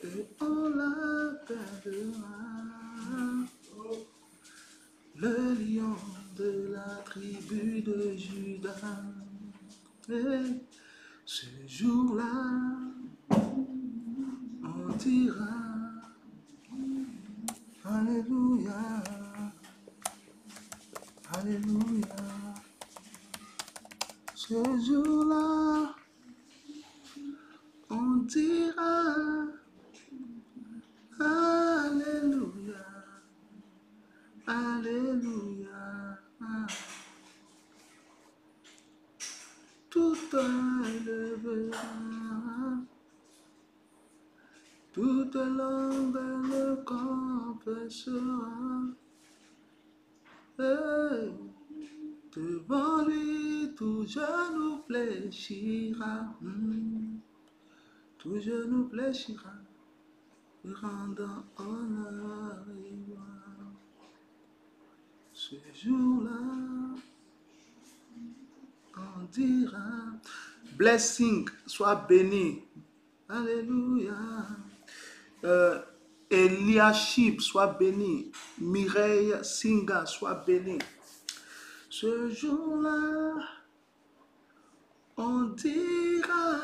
et on la perdra. Le lion de la tribu de Judas. Et ce jour-là, on dira Alléluia, Alléluia. Ce jour-là, on dira Alléluia, Alléluia. Tout élevera, toute langue le confessera. Hey, devant lui, tout genou fléchira. Tout genou fléchira, rendant honneur et gloire. Ce jour-là, on dira blessing, sois béni. Alléluia. Eliashib, sois béni. Mireille Singa, sois béni. Ce jour-là, on dira,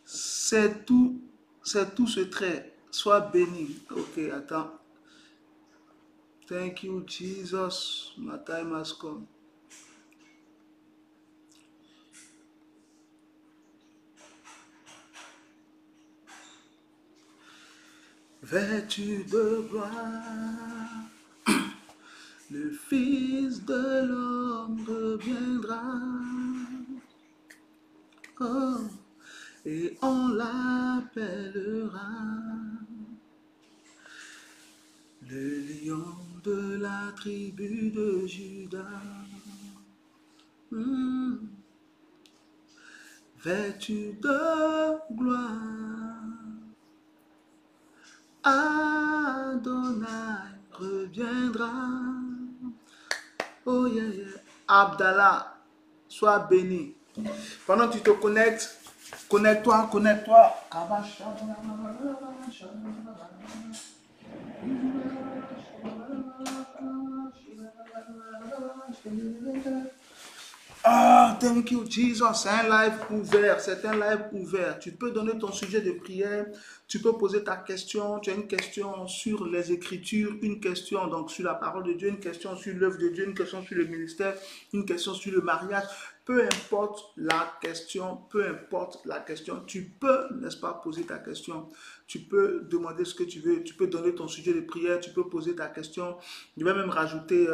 c'est tout ce trait. Sois béni. Ok, attends. Thank you, Jesus. My time has come. Vêtu de gloire, le Fils de l'homme reviendra. Oh, et on l'appellera le lion de la tribu de Judas. Vêtu de gloire, Adonai reviendra. Oh yeah, yeah. Abdallah, sois béni. Pendant que tu te connectes, connecte-toi. Ah, thank you, Jesus. C'est un live ouvert. C'est un live ouvert. Tu peux donner ton sujet de prière. Tu peux poser ta question. Tu as une question sur les Écritures, une question donc sur la parole de Dieu, une question sur l'œuvre de Dieu, une question sur le ministère, une question sur le mariage. Peu importe la question, tu peux, n'est-ce pas, poser ta question. Tu peux demander ce que tu veux. Tu peux donner ton sujet de prière. Tu peux poser ta question. Je vais même rajouter,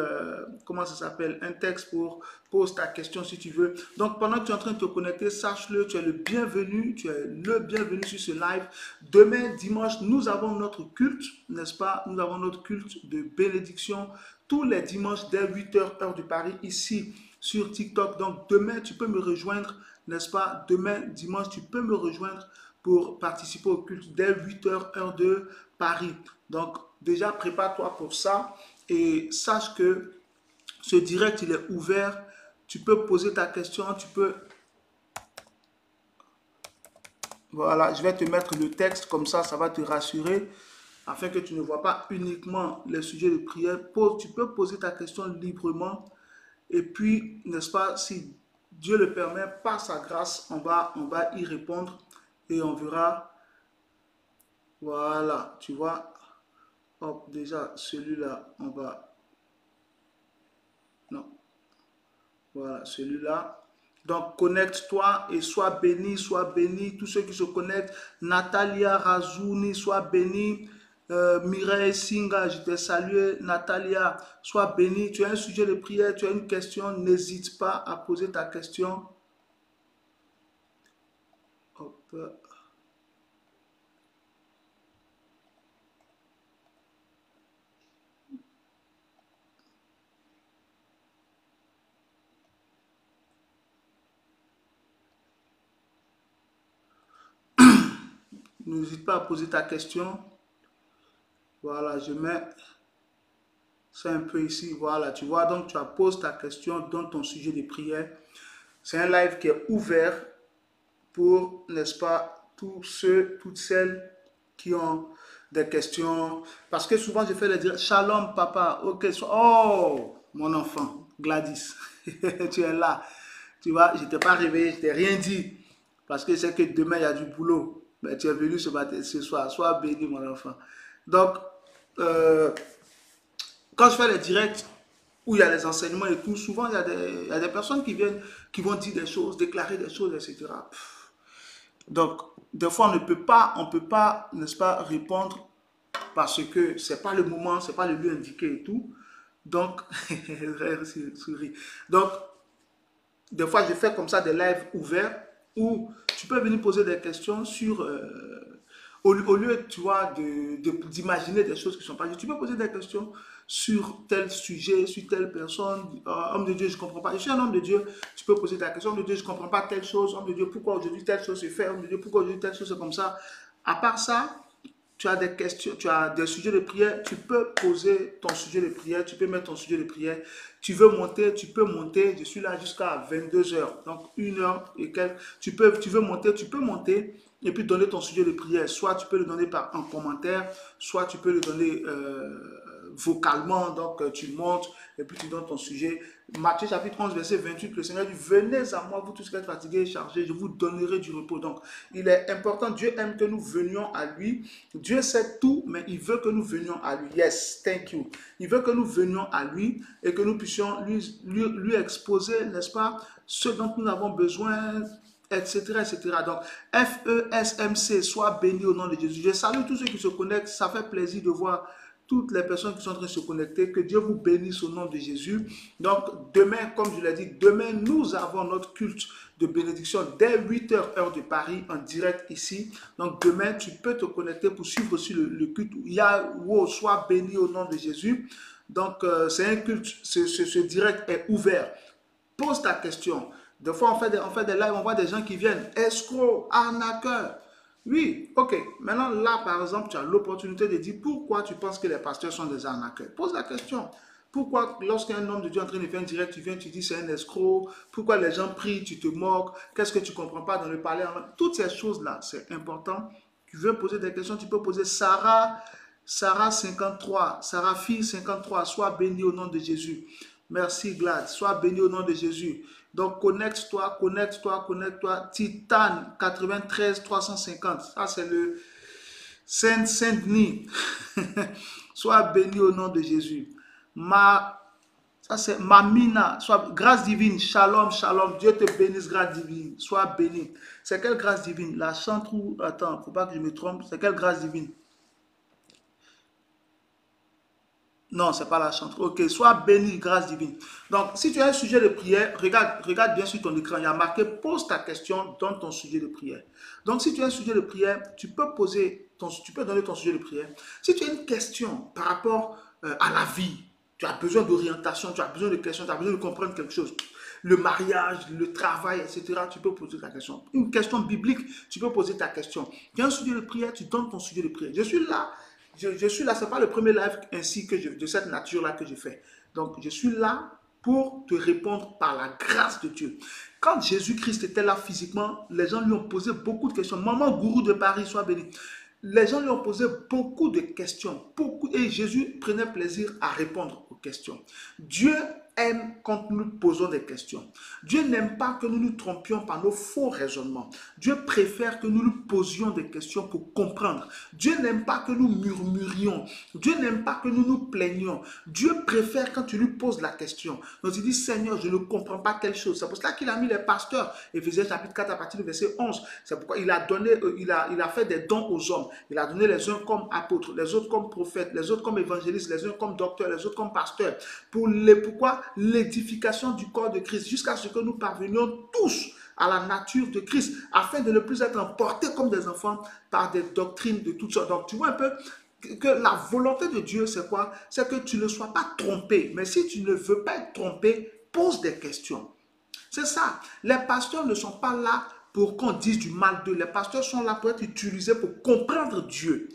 comment ça s'appelle, un texte pour pose ta question si tu veux. Donc, pendant que tu es en train de te connecter, sache-le, tu es le bienvenu. Tu es le bienvenu sur ce live. Demain, dimanche, nous avons notre culte, n'est-ce pas? Nous avons notre culte de bénédiction tous les dimanches dès 8h, heure de Paris, ici sur TikTok. Donc, demain, tu peux me rejoindre, n'est-ce pas? Demain, dimanche, tu peux me rejoindre pour participer au culte dès 8h, heure de Paris. Donc, déjà, prépare-toi pour ça et sache que ce direct, il est ouvert. Tu peux poser ta question, tu peux... Voilà, je vais te mettre le texte, comme ça va te rassurer, afin que tu ne vois pas uniquement les sujets de prière. Tu peux poser ta question librement, et puis, n'est-ce pas, si Dieu le permet, par sa grâce, on va y répondre, et on verra. Voilà, tu vois. Hop, déjà, celui-là, on va... Non. Voilà, celui-là. Donc, connecte-toi et sois béni, tous ceux qui se connectent. Natalia Razouni, sois béni. Mireille Singa, je t'ai salué. Natalia, sois béni. Tu as un sujet de prière, tu as une question, n'hésite pas à poser ta question. Hop. N'hésite pas à poser ta question. Voilà, je mets ça un peu ici. Voilà, tu vois, donc tu poses ta question dans ton sujet de prière. C'est un live qui est ouvert pour, n'est-ce pas, tous ceux, toutes celles qui ont des questions. Parce que souvent, je fais les dire Shalom, papa. Ok, oh, mon enfant, Gladys, tu es là. Tu vois, je ne t'ai pas réveillé, je ne t'ai rien dit. Parce que c'est que demain, il y a du boulot. Mais tu es venu ce matin, ce soir. Sois béni, mon enfant. Donc, quand je fais les directs où il y a les enseignements et tout, souvent, il y a des personnes qui viennent, qui vont dire des choses, déclarer des choses, etc. Donc, des fois, on peut pas, n'est-ce pas, répondre parce que c'est pas le moment, c'est pas le lieu indiqué et tout. Donc, souris. Donc, des fois, je fais comme ça des lives ouverts où tu peux venir poser des questions sur, au lieu, tu vois, d'imaginer des choses qui ne sont pas justes, tu peux poser des questions sur tel sujet, sur telle personne. Homme de Dieu, je ne comprends pas. Je suis un homme de Dieu, tu peux poser ta question. Homme de Dieu, je ne comprends pas telle chose. Homme de Dieu, pourquoi aujourd'hui telle chose se fait? Homme de Dieu, pourquoi aujourd'hui telle chose c'est comme ça? À part ça, tu as des questions, tu as des sujets de prière, tu peux poser ton sujet de prière, tu peux mettre ton sujet de prière. Tu veux monter, tu peux monter. Je suis là jusqu'à 22 heures, donc 1 heure et quelques. Tu veux monter, tu peux monter et puis donner ton sujet de prière. Soit tu peux le donner par un commentaire, soit tu peux le donner vocalement. Donc tu montes et puis tu donnes ton sujet. Matthieu chapitre 11, verset 28, le Seigneur dit, venez à moi, vous tous qui êtes fatigués et chargés, je vous donnerai du repos. Donc, il est important, Dieu aime que nous venions à lui. Dieu sait tout, mais il veut que nous venions à lui. Yes, thank you. Il veut que nous venions à lui et que nous puissions lui exposer, n'est-ce pas, ce dont nous avons besoin, etc., etc. Donc, FESMC, sois béni au nom de Jésus. Je salue tous ceux qui se connectent. Ça fait plaisir de voir toutes les personnes qui sont en train de se connecter. Que Dieu vous bénisse au nom de Jésus. Donc, demain, comme je l'ai dit, demain, nous avons notre culte de bénédiction dès 8 h, heure de Paris, en direct ici. Donc, demain, tu peux te connecter pour suivre aussi le culte. Yahweh, sois béni au nom de Jésus. Donc, c'est un culte, ce direct est ouvert. Pose ta question. Des fois, on fait des lives, on voit des gens qui viennent. Escrocs, arnaqueurs. Oui, ok. Maintenant, là, par exemple, tu as l'opportunité de dire pourquoi tu penses que les pasteurs sont des arnaqueurs. Pose la question. Pourquoi, lorsqu'un homme de Dieu est en train de faire un direct, tu viens, tu dis c'est un escroc. Pourquoi les gens prient, tu te moques. Qu'est-ce que tu ne comprends pas dans le parler. Toutes ces choses-là, c'est important. Tu veux poser des questions, tu peux poser Sarah 53, Sarah fille 53, sois bénie au nom de Jésus. Merci Glad, sois béni au nom de Jésus. Donc connecte-toi, connecte-toi, connecte-toi. Titan 93 350, ça c'est le Saint-Denis. Sois béni au nom de Jésus. Ça c'est Mamina, soit grâce divine, shalom, shalom, Dieu te bénisse, grâce divine, sois béni. C'est quelle grâce divine? La chante ou, attends, il ne faut pas que je me trompe, c'est quelle grâce divine? Non, ce n'est pas la chante. Ok, sois béni, grâce divine. Donc, si tu as un sujet de prière, regarde bien sur ton écran. Il y a marqué, pose ta question dans ton sujet de prière. Donc, si tu as un sujet de prière, tu peux donner ton sujet de prière. Si tu as une question par rapport à la vie, tu as besoin d'orientation, tu as besoin de questions, tu as besoin de comprendre quelque chose. Le mariage, le travail, etc. Tu peux poser ta question. Une question biblique, tu peux poser ta question. Tu as un sujet de prière, tu donnes ton sujet de prière. Je suis là. Je suis là, ce n'est pas le premier live ainsi de cette nature-là que je fais. Donc, je suis là pour te répondre par la grâce de Dieu. Quand Jésus-Christ était là physiquement, les gens lui ont posé beaucoup de questions. Maman Gourou de Paris, sois béni. Les gens lui ont posé beaucoup de questions. Et Jésus prenait plaisir à répondre aux questions. Dieu aime quand nous posons des questions. Dieu n'aime pas que nous nous trompions par nos faux raisonnements. Dieu préfère que nous nous posions des questions pour comprendre. Dieu n'aime pas que nous murmurions. Dieu n'aime pas que nous nous plaignions. Dieu préfère quand tu lui poses la question. Donc il dit, Seigneur, je ne comprends pas telle chose. C'est pour cela qu'il a mis les pasteurs. Éphésiens chapitre 4 à partir du verset 11. C'est pourquoi il a fait des dons aux hommes. Il a donné les uns comme apôtres, les autres comme prophètes, les autres comme évangélistes, les uns comme docteurs, les autres comme pasteurs. Pourquoi? L'édification du corps de Christ, jusqu'à ce que nous parvenions tous à la nature de Christ, afin de ne plus être emportés comme des enfants par des doctrines de toutes sortes. Donc tu vois un peu que la volonté de Dieu, c'est quoi? C'est que tu ne sois pas trompé. Mais si tu ne veux pas être trompé, pose des questions. C'est ça. Les pasteurs ne sont pas là pour qu'on dise du mal d'eux. Les pasteurs sont là pour être utilisés pour comprendre Dieu.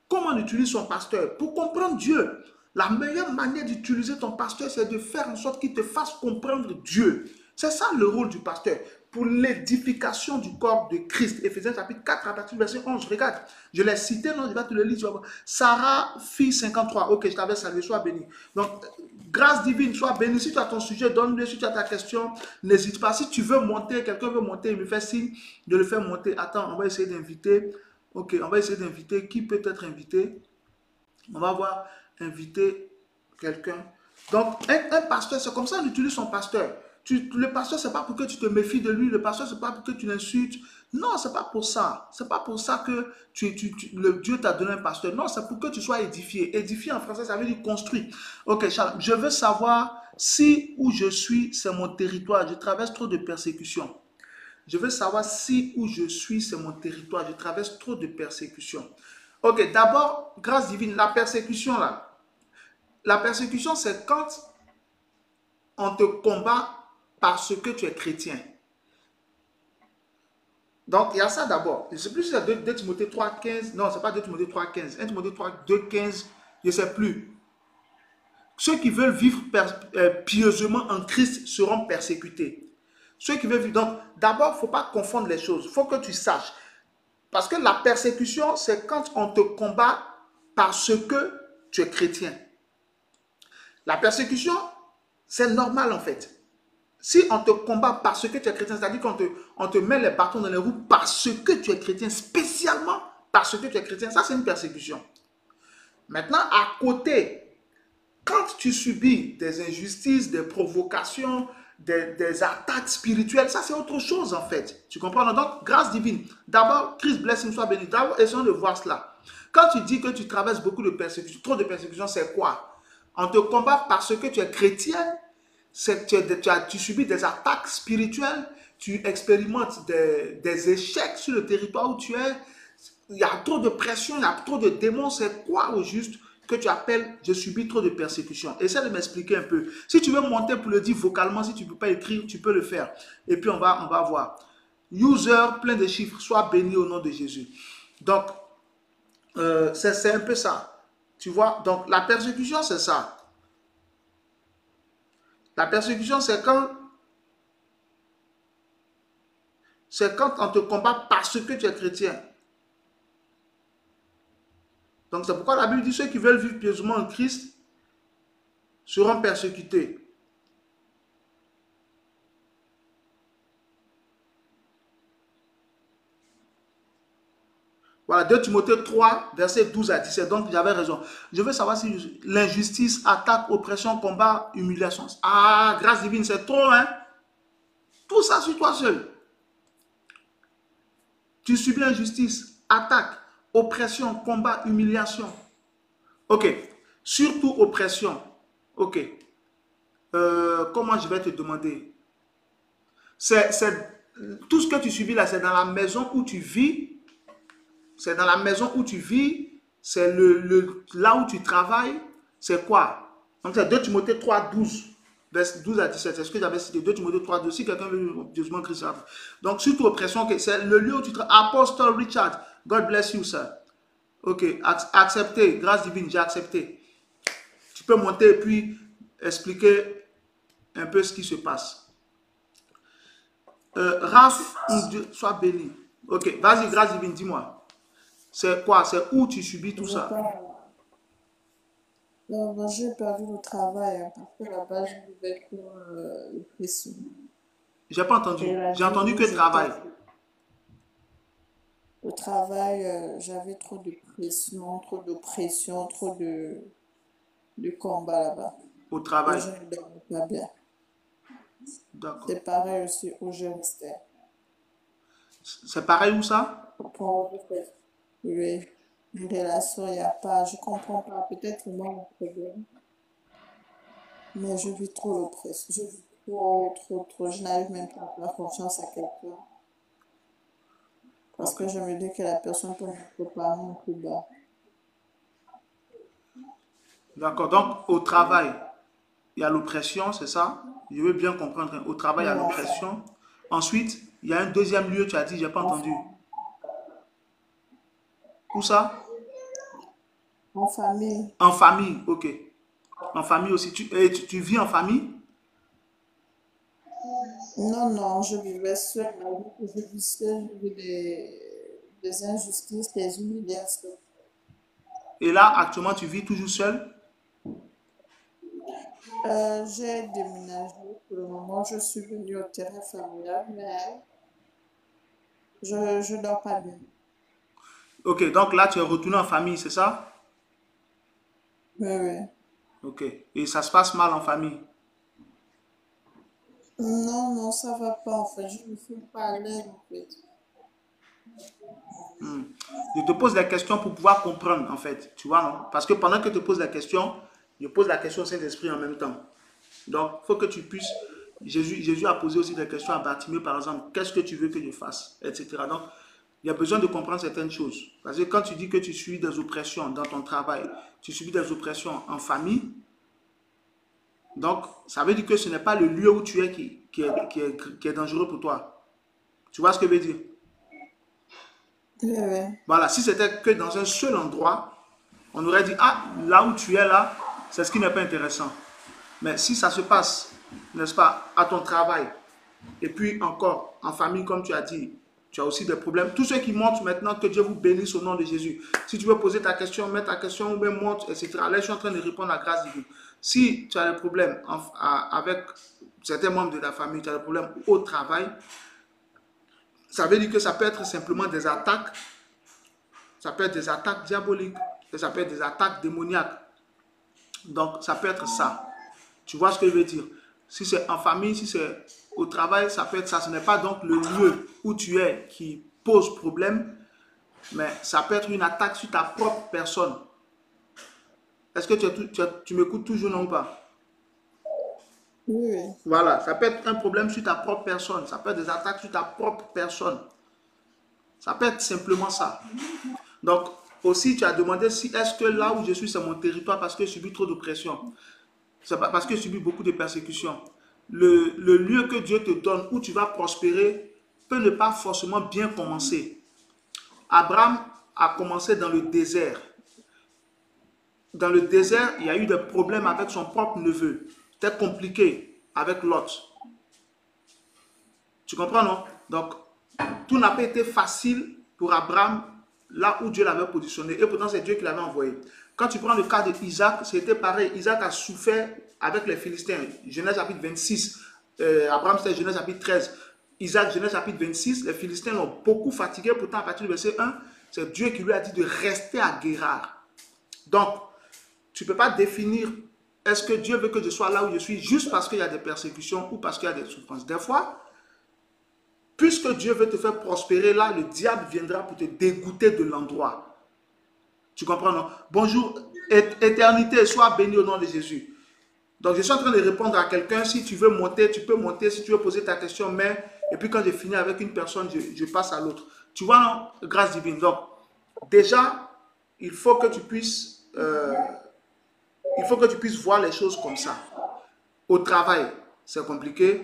Comment on utilise son pasteur? Pour comprendre Dieu. La meilleure manière d'utiliser ton pasteur, c'est de faire en sorte qu'il te fasse comprendre Dieu. C'est ça le rôle du pasteur. pour l'édification du corps de Christ. Éphésiens chapitre 4, à partir du verset 11. Regarde, je l'ai cité, non, je vais te le lire. Tu vas voir. Sarah, fille 53. Ok, je t'avais salué, sois béni. Donc, grâce divine, sois béni. Si tu as ton sujet, donne-le. Si tu as ta question, n'hésite pas. Si tu veux monter, quelqu'un veut monter, il me fait signe de le faire monter. Attends, on va essayer d'inviter. Ok, on va essayer d'inviter. Qui peut être invité? On va voir inviter quelqu'un. Donc, un pasteur, c'est comme ça qu'on utilise son pasteur. Le pasteur, c'est pas pour que tu te méfies de lui. Le pasteur, c'est pas pour que tu l'insultes. Non, c'est pas pour ça. C'est pas pour ça que le Dieu t'a donné un pasteur. Non, c'est pour que tu sois édifié. Édifié en français, ça veut dire construit. Ok, Charles, je veux savoir si où je suis, c'est mon territoire. Je traverse trop de persécutions. Je veux savoir si où je suis, c'est mon territoire. Je traverse trop de persécutions. Ok, d'abord, grâce divine, la persécution là. La persécution, c'est quand on te combat parce que tu es chrétien. Donc, il y a ça d'abord. Je ne sais plus si c'est 2 Timothée 3, 15. Non, ce n'est pas 2 Timothée 3, 15. 1 Timothée 3, 2, 15. Je ne sais plus. Ceux qui veulent vivre pieusement en Christ seront persécutés. Ceux qui veulent vivre. Donc, d'abord, il ne faut pas confondre les choses. Il faut que tu saches. Parce que la persécution, c'est quand on te combat parce que tu es chrétien. La persécution, c'est normal en fait. Si on te combat parce que tu es chrétien, c'est-à-dire qu'on te met les bâtons dans les roues parce que tu es chrétien, spécialement parce que tu es chrétien, ça c'est une persécution. Maintenant, à côté, quand tu subis des injustices, des provocations, des attaques spirituelles, ça c'est autre chose en fait. Tu comprends? Donc, grâce divine. D'abord, Christ blessing soit béni. D'abord, essayons de voir cela. Quand tu dis que tu traverses beaucoup de persécutions, trop de persécutions, c'est quoi? On te combat parce que tu es chrétien, tu subis des attaques spirituelles, tu expérimentes des échecs sur le territoire où tu es, il y a trop de pression, il y a trop de démons, c'est quoi au juste que tu appelles je subis trop de persécutions? Essaie de m'expliquer un peu. Si tu veux monter pour le dire vocalement, si tu ne peux pas écrire, tu peux le faire. Et puis on va voir. User, plein de chiffres, sois béni au nom de Jésus. Donc, c'est un peu ça. Tu vois, donc la persécution, c'est ça. La persécution, c'est quand on te combat parce que tu es chrétien. Donc c'est pourquoi la Bible dit ceux qui veulent vivre pieusement en Christ seront persécutés. Voilà, 2 Timothée 3, versets 12 à 17. Donc j'avais raison. Je veux savoir si l'injustice, attaque, oppression, combat, humiliation. Ah, grâce divine, c'est trop, hein? Tout ça sur toi seul. Tu subis l'injustice, attaque, oppression, combat, humiliation. Ok. Surtout oppression. Ok. Comment je vais te demander? Tout ce que tu subis là, c'est dans la maison où tu vis. C'est dans la maison où tu vis. C'est là où tu travailles. C'est quoi? Donc c'est 2 Timothée 3, 12. Verset 12 à 17. C'est ce que j'avais cité. 2 Timothée 3, 12. Si quelqu'un veut jugement Christ, donc surtout oppression, c'est le lieu où tu travailles. Apostle Richard, God bless you, sir. Ok, accepté. Grâce divine, j'ai accepté. Tu peux monter et puis expliquer un peu ce qui se passe. Raph, Dieu soit béni. Ok, vas-y, grâce divine, dis-moi. C'est quoi? C'est où tu subis tout ça? Non, j'ai perdu le travail hein, parce que là-bas, je vivais pour le pression. J'ai pas entendu. Et la J'ai ville entendu où que travail. j'étais, au travail, j'avais trop de pression, trop de pression, trop de combat là-bas. Au Et travail. je ne dormais pas bien. D'accord. C'est pareil aussi où je restais. C'est pareil où ça? Pour oui, une relation, il n'y a pas, je comprends pas, peut-être moi mon problème, mais je vis trop l'oppression, je vis trop, je n'arrive même pas à faire confiance à quelqu'un, parce Ok. que je me dis que la personne peut me préparer un coup bas. D'accord. Donc, au travail, il y a l'oppression, c'est ça? Je veux bien comprendre. Au travail, il y a Oui, l'oppression. Ensuite, il y a un deuxième lieu, tu as dit, j'ai pas entendu. enfin, Où ça? en famille, En famille, ok. En famille aussi. Tu vis en famille? Non, non, je vivais seule. Malgré que je vis seule, je vis des injustices, des humiliations. Et là, actuellement, tu vis toujours seul? J'ai déménagé. Pour le moment, je suis venue au terrain familial, mais je dors pas bien. Ok, donc là, tu es retourné en famille, c'est ça? Oui, oui. Ok. Et ça se passe mal en famille. Non, non, ça va pas en fait. Je me sens pas à l'aise en fait. Hmm. Je te pose des questions pour pouvoir comprendre, en fait. Tu vois, non? Parce que pendant que je te pose la question, je pose la question au Saint-Esprit en même temps. Donc, il faut que tu puisses. Jésus a posé aussi des questions à Bartimée, par exemple. Qu'est-ce que tu veux que je fasse? Etc. Donc, il y a besoin de comprendre certaines choses. Parce que quand tu dis que tu subis des oppressions dans ton travail, tu subis des oppressions en famille, donc ça veut dire que ce n'est pas le lieu où tu es qui est dangereux pour toi. Tu vois ce que je veux dire? Oui, oui. Voilà, si c'était que dans un seul endroit, on aurait dit, ah, là où tu es là, c'est ce qui n'est pas intéressant. Mais si ça se passe, n'est-ce pas, à ton travail, et puis encore en famille, comme tu as dit, tu as aussi des problèmes. Tous ceux qui montrent maintenant que Dieu vous bénisse au nom de Jésus. Si tu veux poser ta question, mets ta question ou même montre, etc. Là, je suis en train de répondre à la grâce divine. Si tu as des problèmes avec certains membres de ta famille, tu as des problèmes au travail, ça veut dire que ça peut être simplement des attaques, ça peut être des attaques diaboliques, et ça peut être des attaques démoniaques. Donc, ça peut être ça. Tu vois ce que je veux dire? Si c'est en famille, si c'est au travail, ça peut être ça. Ce n'est pas donc le lieu où tu es qui pose problème, mais ça peut être une attaque sur ta propre personne. Est-ce que tu m'écoutes toujours, non ou pas? Oui, oui. Voilà, ça peut être un problème sur ta propre personne. Ça peut être des attaques sur ta propre personne. Ça peut être simplement ça. Donc, aussi, tu as demandé si est-ce que là où je suis, c'est mon territoire parce que je subis trop de pression. C'est parce que je subis beaucoup de persécutions. Le lieu que Dieu te donne où tu vas prospérer peut ne pas forcément bien commencer. Abraham a commencé dans le désert. Dans le désert, il y a eu des problèmes avec son propre neveu. C'était compliqué avec Lot. Tu comprends, non? Donc, tout n'a pas été facile pour Abraham là où Dieu l'avait positionné. Et pourtant, c'est Dieu qui l'avait envoyé. Quand tu prends le cas d'Isaac, c'était pareil. Isaac a souffert avec les Philistins. Genèse chapitre 26. Abraham, c'était Genèse chapitre 13. Isaac, Genèse chapitre 26. Les Philistins l'ont beaucoup fatigué. Pourtant, à partir du verset 1, c'est Dieu qui lui a dit de rester à Guérard. Donc, tu ne peux pas définir est-ce que Dieu veut que je sois là où je suis juste parce qu'il y a des persécutions ou parce qu'il y a des souffrances. Des fois, puisque Dieu veut te faire prospérer là, le diable viendra pour te dégoûter de l'endroit. Tu comprends, non? Bonjour, éternité, sois béni au nom de Jésus. Donc, je suis en train de répondre à quelqu'un. Si tu veux monter, tu peux monter. Si tu veux poser ta question, mais. Et puis, quand j'ai fini avec une personne, je passe à l'autre. Tu vois, non? Grâce divine. Donc, déjà, il faut que tu puisses, voir les choses comme ça. Au travail, c'est compliqué.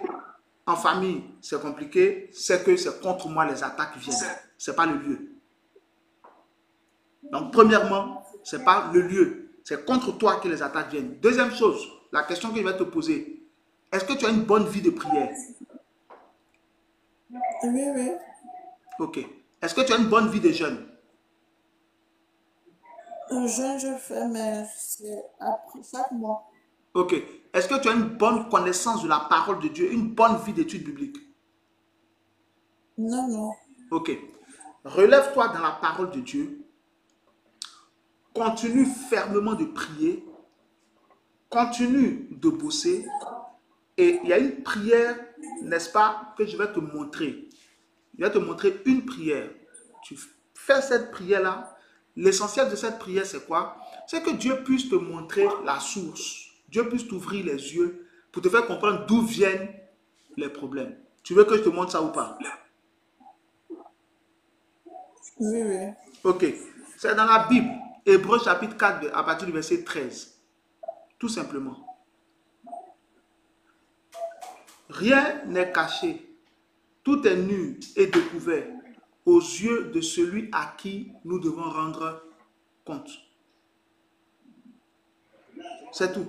En famille, c'est compliqué. C'est que c'est contre moi les attaques viennent. Ce n'est pas le lieu. Donc, premièrement, ce n'est pas le lieu. C'est contre toi que les attaques viennent. Deuxième chose, la question que je vais te poser. Est-ce que tu as une bonne vie de prière? Oui, oui. Ok. Est-ce que tu as une bonne vie de jeûne? Un jeûne, je fais, mais c'est après chaque mois. Ok. Est-ce que tu as une bonne connaissance de la parole de Dieu, une bonne vie d'étude biblique? Non, non. Ok. Relève-toi dans la parole de Dieu. Continue fermement de prier. Continue de bosser. Et il y a une prière, n'est-ce pas, que je vais te montrer. Je vais te montrer une prière. Tu fais cette prière-là. L'essentiel de cette prière, c'est quoi? C'est que Dieu puisse te montrer la source. Dieu puisse t'ouvrir les yeux pour te faire comprendre d'où viennent les problèmes. Tu veux que je te montre ça ou pas? Oui, oui. Ok. C'est dans la Bible. Hébreux chapitre 4 à partir du verset 13. Tout simplement. Rien n'est caché. Tout est nu et découvert aux yeux de celui à qui nous devons rendre compte. C'est tout.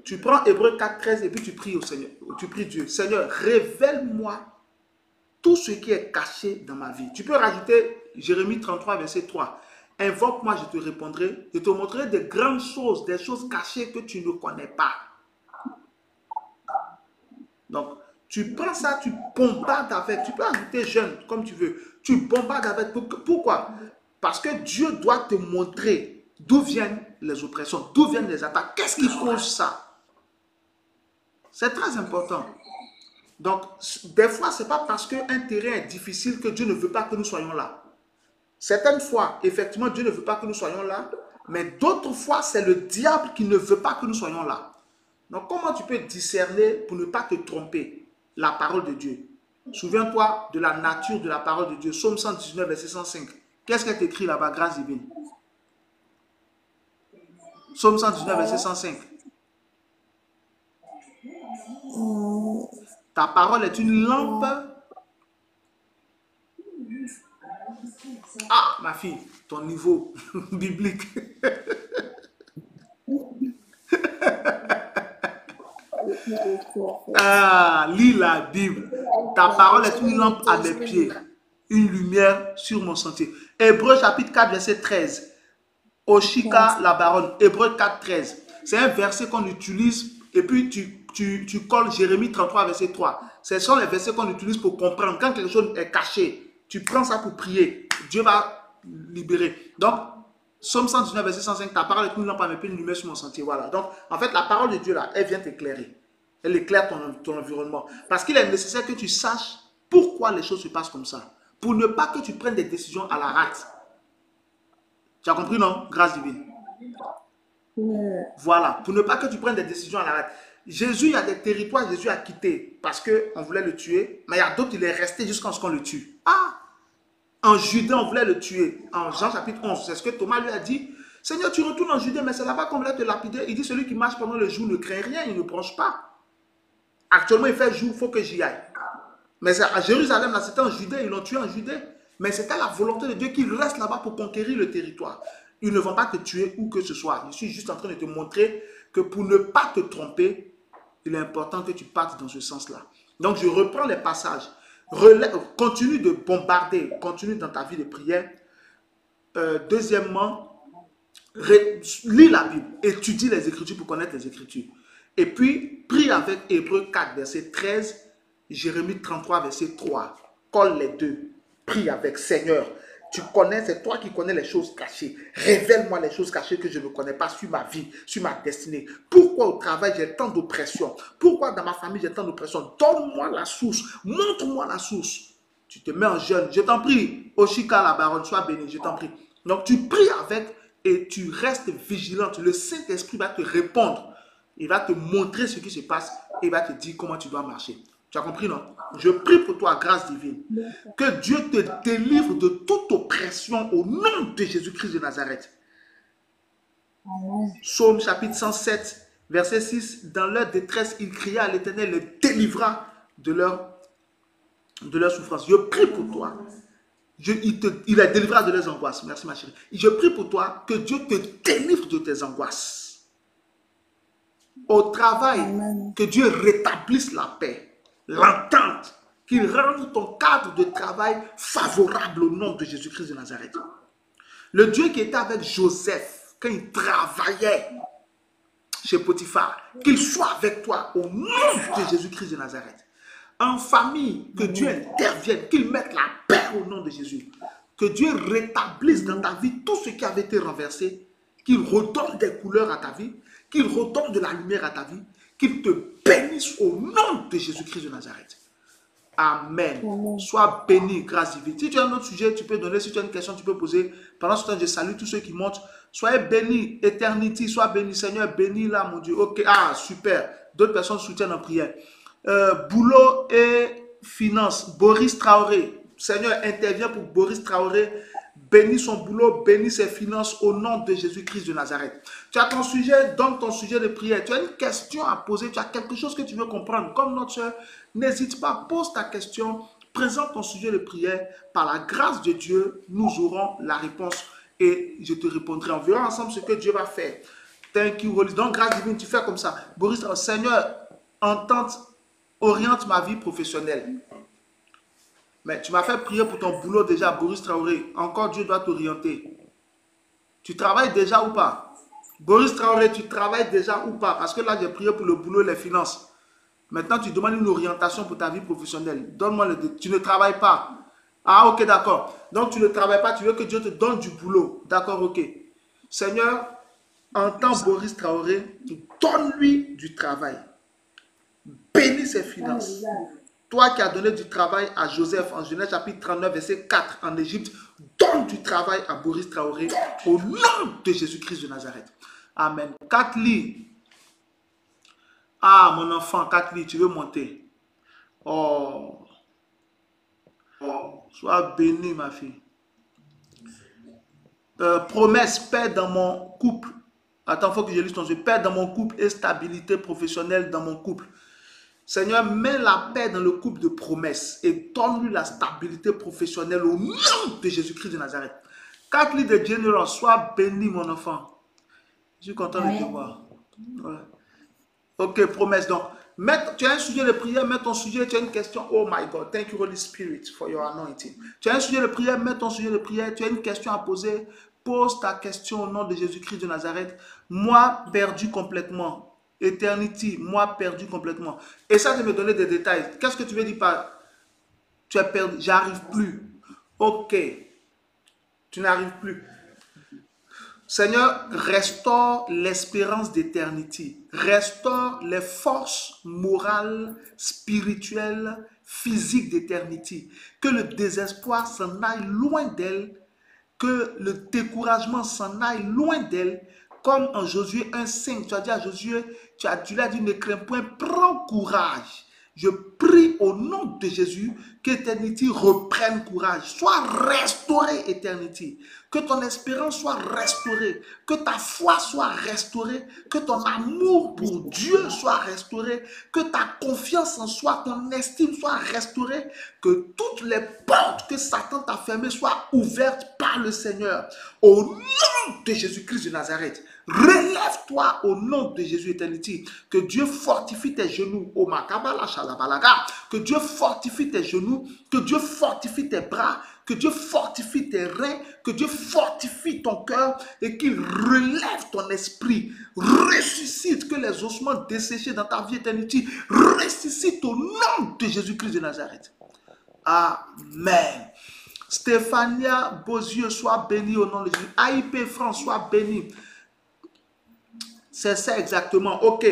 Tu prends Hébreux 4, 13 et puis tu pries au Seigneur. Tu pries Dieu. Seigneur, révèle-moi tout ce qui est caché dans ma vie. Tu peux rajouter Jérémie 33, verset 3. Invoque-moi, je te répondrai. Je te montrerai des grandes choses, des choses cachées que tu ne connais pas. Donc, tu prends ça, tu bombardes avec. Tu peux ajouter jeune, comme tu veux. Tu bombardes avec. Pourquoi? Parce que Dieu doit te montrer d'où viennent les oppressions, d'où viennent les attaques. Qu'est-ce qui cause ça? C'est très important. Donc, des fois, ce n'est pas parce qu'un terrain est difficile que Dieu ne veut pas que nous soyons là. Certaines fois, effectivement, Dieu ne veut pas que nous soyons là, mais d'autres fois, c'est le diable qui ne veut pas que nous soyons là. Donc, comment tu peux discerner pour ne pas te tromper la parole de Dieu? Souviens-toi de la nature de la parole de Dieu. Psaume 119, verset 105. Qu'est-ce qu'elle écrit là-bas, grâce divine? Psaume 119, verset 105. Ta parole est une lampe. Ah, ma fille, ton niveau biblique. Ah, lis la Bible. Ta parole est une lampe à mes pieds, une lumière sur mon sentier. Hébreux chapitre 4, verset 13. Oshika la baronne. Hébreux 4, 13. C'est un verset qu'on utilise et puis tu colles Jérémie 33, verset 3. Ce sont les versets qu'on utilise pour comprendre. Quand quelque chose est caché, tu prends ça pour prier. Dieu va libérer. Donc, Psaume 119, verset 105, ta parole est une lampe à mes pieds, une lumière sur mon sentier. Voilà. Donc, en fait, la parole de Dieu, là, elle vient t'éclairer. Elle éclaire ton environnement. Parce qu'il est nécessaire que tu saches pourquoi les choses se passent comme ça. Pour ne pas que tu prennes des décisions à la rate. Tu as compris, non? Grâce divine. Voilà. Pour ne pas que tu prennes des décisions à la rate. Jésus, il y a des territoires, Jésus a quitté parce qu'on voulait le tuer. Mais il y a d'autres, il est resté jusqu'à ce qu'on le tue. Ah! En Judée, on voulait le tuer. En Jean chapitre 11, c'est ce que Thomas lui a dit. Seigneur, tu retournes en Judée, mais c'est là-bas qu'on voulait te lapider. Il dit, celui qui marche pendant le jour ne craint rien, il ne bronche pas. Actuellement, il fait jour, il faut que j'y aille. Mais à Jérusalem, là, c'était en Judée, ils l'ont tué en Judée. Mais c'était la volonté de Dieu qu'il reste là-bas pour conquérir le territoire. Ils ne vont pas te tuer où que ce soit. Je suis juste en train de te montrer que pour ne pas te tromper, il est important que tu partes dans ce sens-là. Donc, je reprends les passages. Continue de bombarder, continue dans ta vie de prière. Deuxièmement, lis la Bible, étudie les Écritures pour connaître les Écritures. Et puis, prie avec Hébreux 4, verset 13, Jérémie 33, verset 3. Colle les deux. Prie avec Seigneur. Tu connais, c'est toi qui connais les choses cachées. Révèle-moi les choses cachées que je ne connais pas sur ma vie, sur ma destinée. Pourquoi au travail j'ai tant d'oppression? Pourquoi dans ma famille j'ai tant d'oppression? Donne-moi la source. Montre-moi la source. Tu te mets en jeûne. Je t'en prie. Oshika la baronne, sois béni. Je t'en prie. Donc tu pries avec et tu restes vigilante. Le Saint-Esprit va te répondre. Il va te montrer ce qui se passe et il va te dire comment tu dois marcher. Tu as compris, non? Je prie pour toi, grâce divine, que Dieu te délivre de toute oppression au nom de Jésus-Christ de Nazareth. Psaume chapitre 107, verset 6. Dans leur détresse, il cria à l'Éternel, le délivra de leur souffrance. Je prie pour toi. Il les délivrera de leurs angoisses. Merci ma chérie. Je prie pour toi que Dieu te délivre de tes angoisses. Au travail, que Dieu rétablisse la paix. L'entente, qu'il rende ton cadre de travail favorable au nom de Jésus-Christ de Nazareth. Le Dieu qui était avec Joseph quand il travaillait chez Potiphar, qu'il soit avec toi au nom de Jésus-Christ de Nazareth. En famille, que Dieu intervienne, qu'il mette la paix au nom de Jésus. Que Dieu rétablisse dans ta vie tout ce qui avait été renversé, qu'il redonne des couleurs à ta vie, qu'il redonne de la lumière à ta vie, qu'il te bénisse au nom de Jésus-Christ de Nazareth. Amen. Sois béni, grâce divine. Si tu as un autre sujet, tu peux donner. Si tu as une question, tu peux poser. Pendant ce temps, je salue tous ceux qui montent. Soyez bénis. Éternité, sois béni. Seigneur, bénis là, mon Dieu. Ok, ah, super. D'autres personnes soutiennent en prière. Boulot et finance. Boris Traoré. Seigneur, intervient pour Boris Traoré. Bénis son boulot, bénis ses finances au nom de Jésus-Christ de Nazareth. Tu as ton sujet, donne ton sujet de prière. Tu as une question à poser, tu as quelque chose que tu veux comprendre. Comme notre soeur, n'hésite pas, pose ta question, présente ton sujet de prière. Par la grâce de Dieu, nous aurons la réponse et je te répondrai. On verra ensemble ce que Dieu va faire. Thank you, Holy. Donc, grâce divine, tu fais comme ça. Boris, Seigneur, oriente ma vie professionnelle. Mais tu m'as fait prier pour ton boulot déjà, Boris Traoré. Encore Dieu doit t'orienter. Tu travailles déjà ou pas? Boris Traoré, tu travailles déjà ou pas? Parce que là, j'ai prié pour le boulot et les finances. Maintenant, tu demandes une orientation pour ta vie professionnelle. Donne-moi le... Tu ne travailles pas. Ah, ok, d'accord. Donc, tu ne travailles pas, tu veux que Dieu te donne du boulot. D'accord, ok. Seigneur, entends Boris Traoré, donne-lui du travail. Bénis ses finances. Toi qui as donné du travail à Joseph en Genèse chapitre 39, verset 4 en Égypte, donne du travail à Boris Traoré au nom de Jésus-Christ de Nazareth. Amen. Katli. Ah, mon enfant, Katli, tu veux monter? Oh. Oh. Sois béni, ma fille. Promesse, paix dans mon couple. Attends, il faut que je lise ton jeu. Paix dans mon couple et stabilité professionnelle dans mon couple. Seigneur, mets la paix dans le couple de promesses et donne-lui la stabilité professionnelle au nom de Jésus-Christ de Nazareth. Katli de General, sois béni, mon enfant. Je suis content de te voir. Ouais. Ok, promesse. Donc, tu as un sujet de prière, mets ton sujet, tu as une question. Oh my God, thank you Holy Spirit for your anointing. Tu as un sujet de prière, mets ton sujet de prière, tu as une question à poser, pose ta question au nom de Jésus-Christ de Nazareth. Moi, perdu complètement. Eternity, moi, perdu complètement. Et ça, de me donner des détails. Qu'est-ce que tu veux dire par tu es perdu, j'arrive plus. Ok, tu n'arrives plus. Seigneur, restaure l'espérance d'éternité. Restaure les forces morales, spirituelles, physiques d'éternité. Que le désespoir s'en aille loin d'elle. Que le découragement s'en aille loin d'elle. Comme en Josué 1,5, tu as dit à Josué, tu l'as dit, ne crains point, prends courage. Je prie au nom de Jésus qu'Éternité reprenne courage. Sois restaurée, Éternité. Que ton espérance soit restaurée. Que ta foi soit restaurée. Que ton amour pour Dieu soit restauré. Que ta confiance en soi, ton estime soit restaurée. Que toutes les portes que Satan t'a fermées soient ouvertes par le Seigneur. Au nom de Jésus-Christ de Nazareth. Relève-toi au nom de Jésus éternité. Que Dieu fortifie tes genoux. Que Dieu fortifie tes genoux. Que Dieu fortifie tes bras. Que Dieu fortifie tes reins. Que Dieu fortifie ton cœur. Et qu'il relève ton esprit. Ressuscite. Que les ossements desséchés dans ta vie éternité ressuscitent au nom de Jésus-Christ de Nazareth. Amen. Stéphania Beauzieux, sois bénie au nom de Jésus. AIP France, sois bénie. C'est ça exactement. Ok.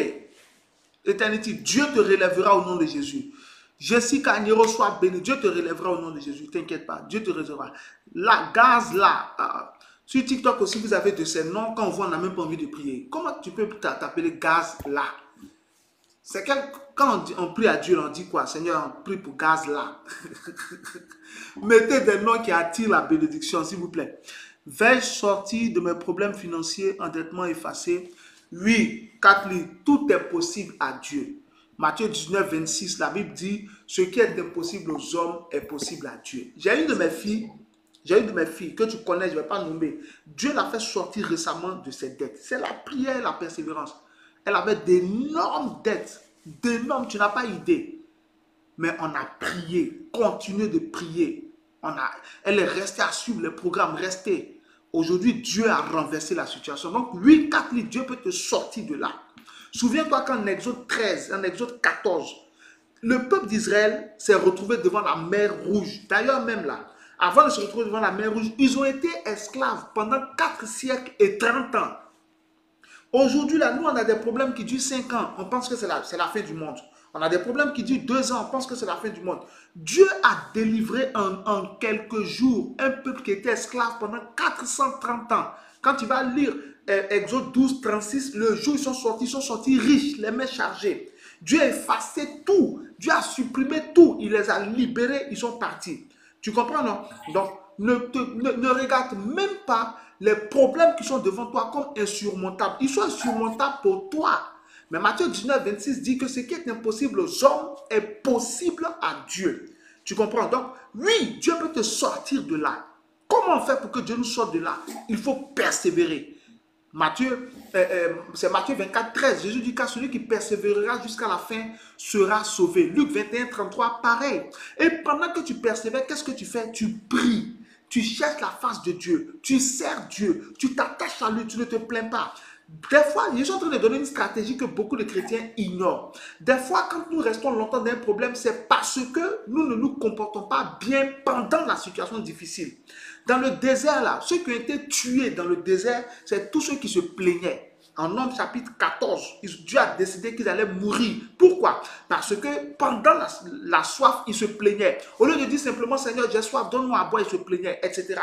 Éternité, Dieu te relèvera au nom de Jésus. Jessica Niro, sois béni. Dieu te relèvera au nom de Jésus. T'inquiète pas. Dieu te relèvera. La gaz là. Sur TikTok aussi, vous avez de ces noms. Quand on voit, on n'a même pas envie de prier. Comment tu peux t'appeler gaz là? C'est quand on prie à Dieu, on dit quoi? Seigneur, on prie pour gaz là. Mettez des noms qui attirent la bénédiction, s'il vous plaît. Vais-je sortir de mes problèmes financiers, endettement effacé? Oui, Katli, tout est possible à Dieu. Matthieu 19, 26, la Bible dit, ce qui est impossible aux hommes est possible à Dieu. J'ai une de mes filles que tu connais, je ne vais pas nommer. Dieu l'a fait sortir récemment de ses dettes. C'est la prière et la persévérance. Elle avait d'énormes dettes. D'énormes, tu n'as pas idée. Mais on a prié, continué de prier. Elle est restée à suivre les programmes, restée. Aujourd'hui, Dieu a renversé la situation. Donc, oui, Katli, Dieu peut te sortir de là. Souviens-toi qu'en Exode 13, en Exode 14, le peuple d'Israël s'est retrouvé devant la mer Rouge. D'ailleurs, même là, avant de se retrouver devant la mer Rouge, ils ont été esclaves pendant 4 siècles et 30 ans. Aujourd'hui, là, nous, on a des problèmes qui durent 5 ans. On pense que c'est la fin du monde. On a des problèmes qui durent 2 ans. On pense que c'est la fin du monde. Dieu a délivré en quelques jours un peuple qui était esclave pendant 430 ans. Quand tu vas lire Exode 12, 36, le jour où ils sont sortis riches, les mains chargées. Dieu a effacé tout. Dieu a supprimé tout. Il les a libérés. Ils sont partis. Tu comprends, non? Donc, ne regarde même pas les problèmes qui sont devant toi comme insurmontables. Ils sont insurmontables pour toi. Mais Matthieu 19, 26 dit que ce qui est impossible aux hommes est possible à Dieu. Tu comprends? Donc, oui, Dieu peut te sortir de là. Comment on fait pour que Dieu nous sorte de là? Il faut persévérer. C'est Matthieu 24, 13. Jésus dit qu'à celui qui persévérera jusqu'à la fin sera sauvé. Luc 21, 33, pareil. Et pendant que tu persévères, qu'est-ce que tu fais? Tu pries. Tu cherches la face de Dieu. Tu sers Dieu. Tu t'attaches à lui. Tu ne te plains pas. Des fois, je suis en train de donner une stratégie que beaucoup de chrétiens ignorent. Des fois, quand nous restons longtemps dans un problème, c'est parce que nous ne nous comportons pas bien pendant la situation difficile. Dans le désert, là, ceux qui ont été tués dans le désert, c'est tous ceux qui se plaignaient. En Nombre chapitre 14, Dieu a décidé qu'ils allaient mourir. Pourquoi? Parce que pendant la soif, ils se plaignaient. Au lieu de dire simplement, Seigneur, j'ai soif, donne-moi à boire, ils se plaignaient, etc.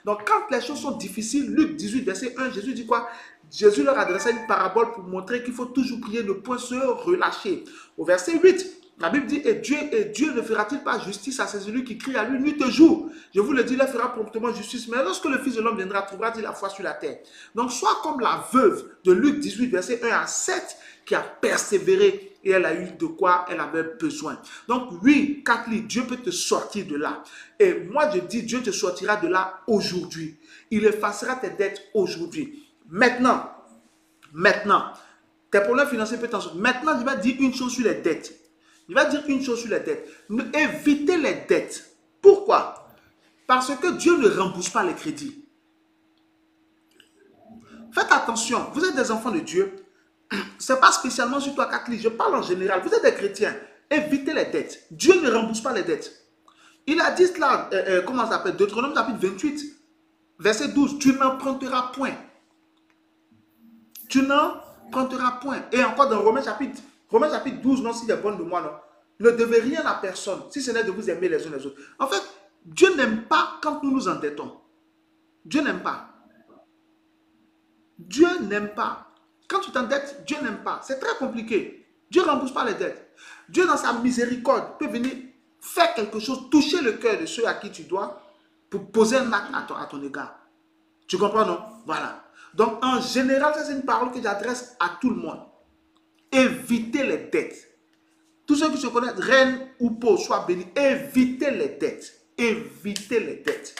Donc, quand les choses sont difficiles, Luc 18, verset 1, Jésus dit quoi? Jésus leur adressait une parabole pour montrer qu'il faut toujours prier, ne point se relâcher. Au verset 8, la Bible dit, et Dieu ne fera-t-il pas justice à celui qui crie à lui nuit et jour? Je vous le dis, il fera promptement justice. Mais lorsque le Fils de l'homme viendra, trouvera-t-il la foi sur la terre? Donc, sois comme la veuve de Luc 18, verset 1 à 7, qui a persévéré et elle a eu de quoi elle avait besoin. Donc, oui, Catherine, Dieu peut te sortir de là. Et moi, je dis, Dieu te sortira de là aujourd'hui. Il effacera tes dettes aujourd'hui. Maintenant, tes problèmes financiers peuvent t'en sortir. Maintenant, je vais dire une chose sur les dettes. Je vais dire une chose sur les dettes. Évitez les dettes. Pourquoi? Parce que Dieu ne rembourse pas les crédits. Faites attention, vous êtes des enfants de Dieu. Ce n'est pas spécialement sur toi, Catherine. Je parle en général. Vous êtes des chrétiens. Évitez les dettes. Dieu ne rembourse pas les dettes. Il a dit cela, comment ça s'appelle? Deutéronome chapitre 28, verset 12. Tu n'emprunteras point. Tu n'emprunteras point. Et encore dans Romains chapitre 12, non, s'il est bon de moi, non. Ne devez rien à personne, si ce n'est de vous aimer les uns les autres. En fait, Dieu n'aime pas quand nous nous endettons. Dieu n'aime pas. Dieu n'aime pas. Quand tu t'endettes, Dieu n'aime pas. C'est très compliqué. Dieu ne rembourse pas les dettes. Dieu, dans sa miséricorde, peut venir faire quelque chose, toucher le cœur de ceux à qui tu dois, pour poser un acte à ton égard. Tu comprends, non? Voilà. Donc, en général, ça c'est une parole que j'adresse à tout le monde. Évitez les dettes. Tous ceux qui se connaissent, reine ou pauvre, soient bénis. Évitez les dettes. Évitez les dettes.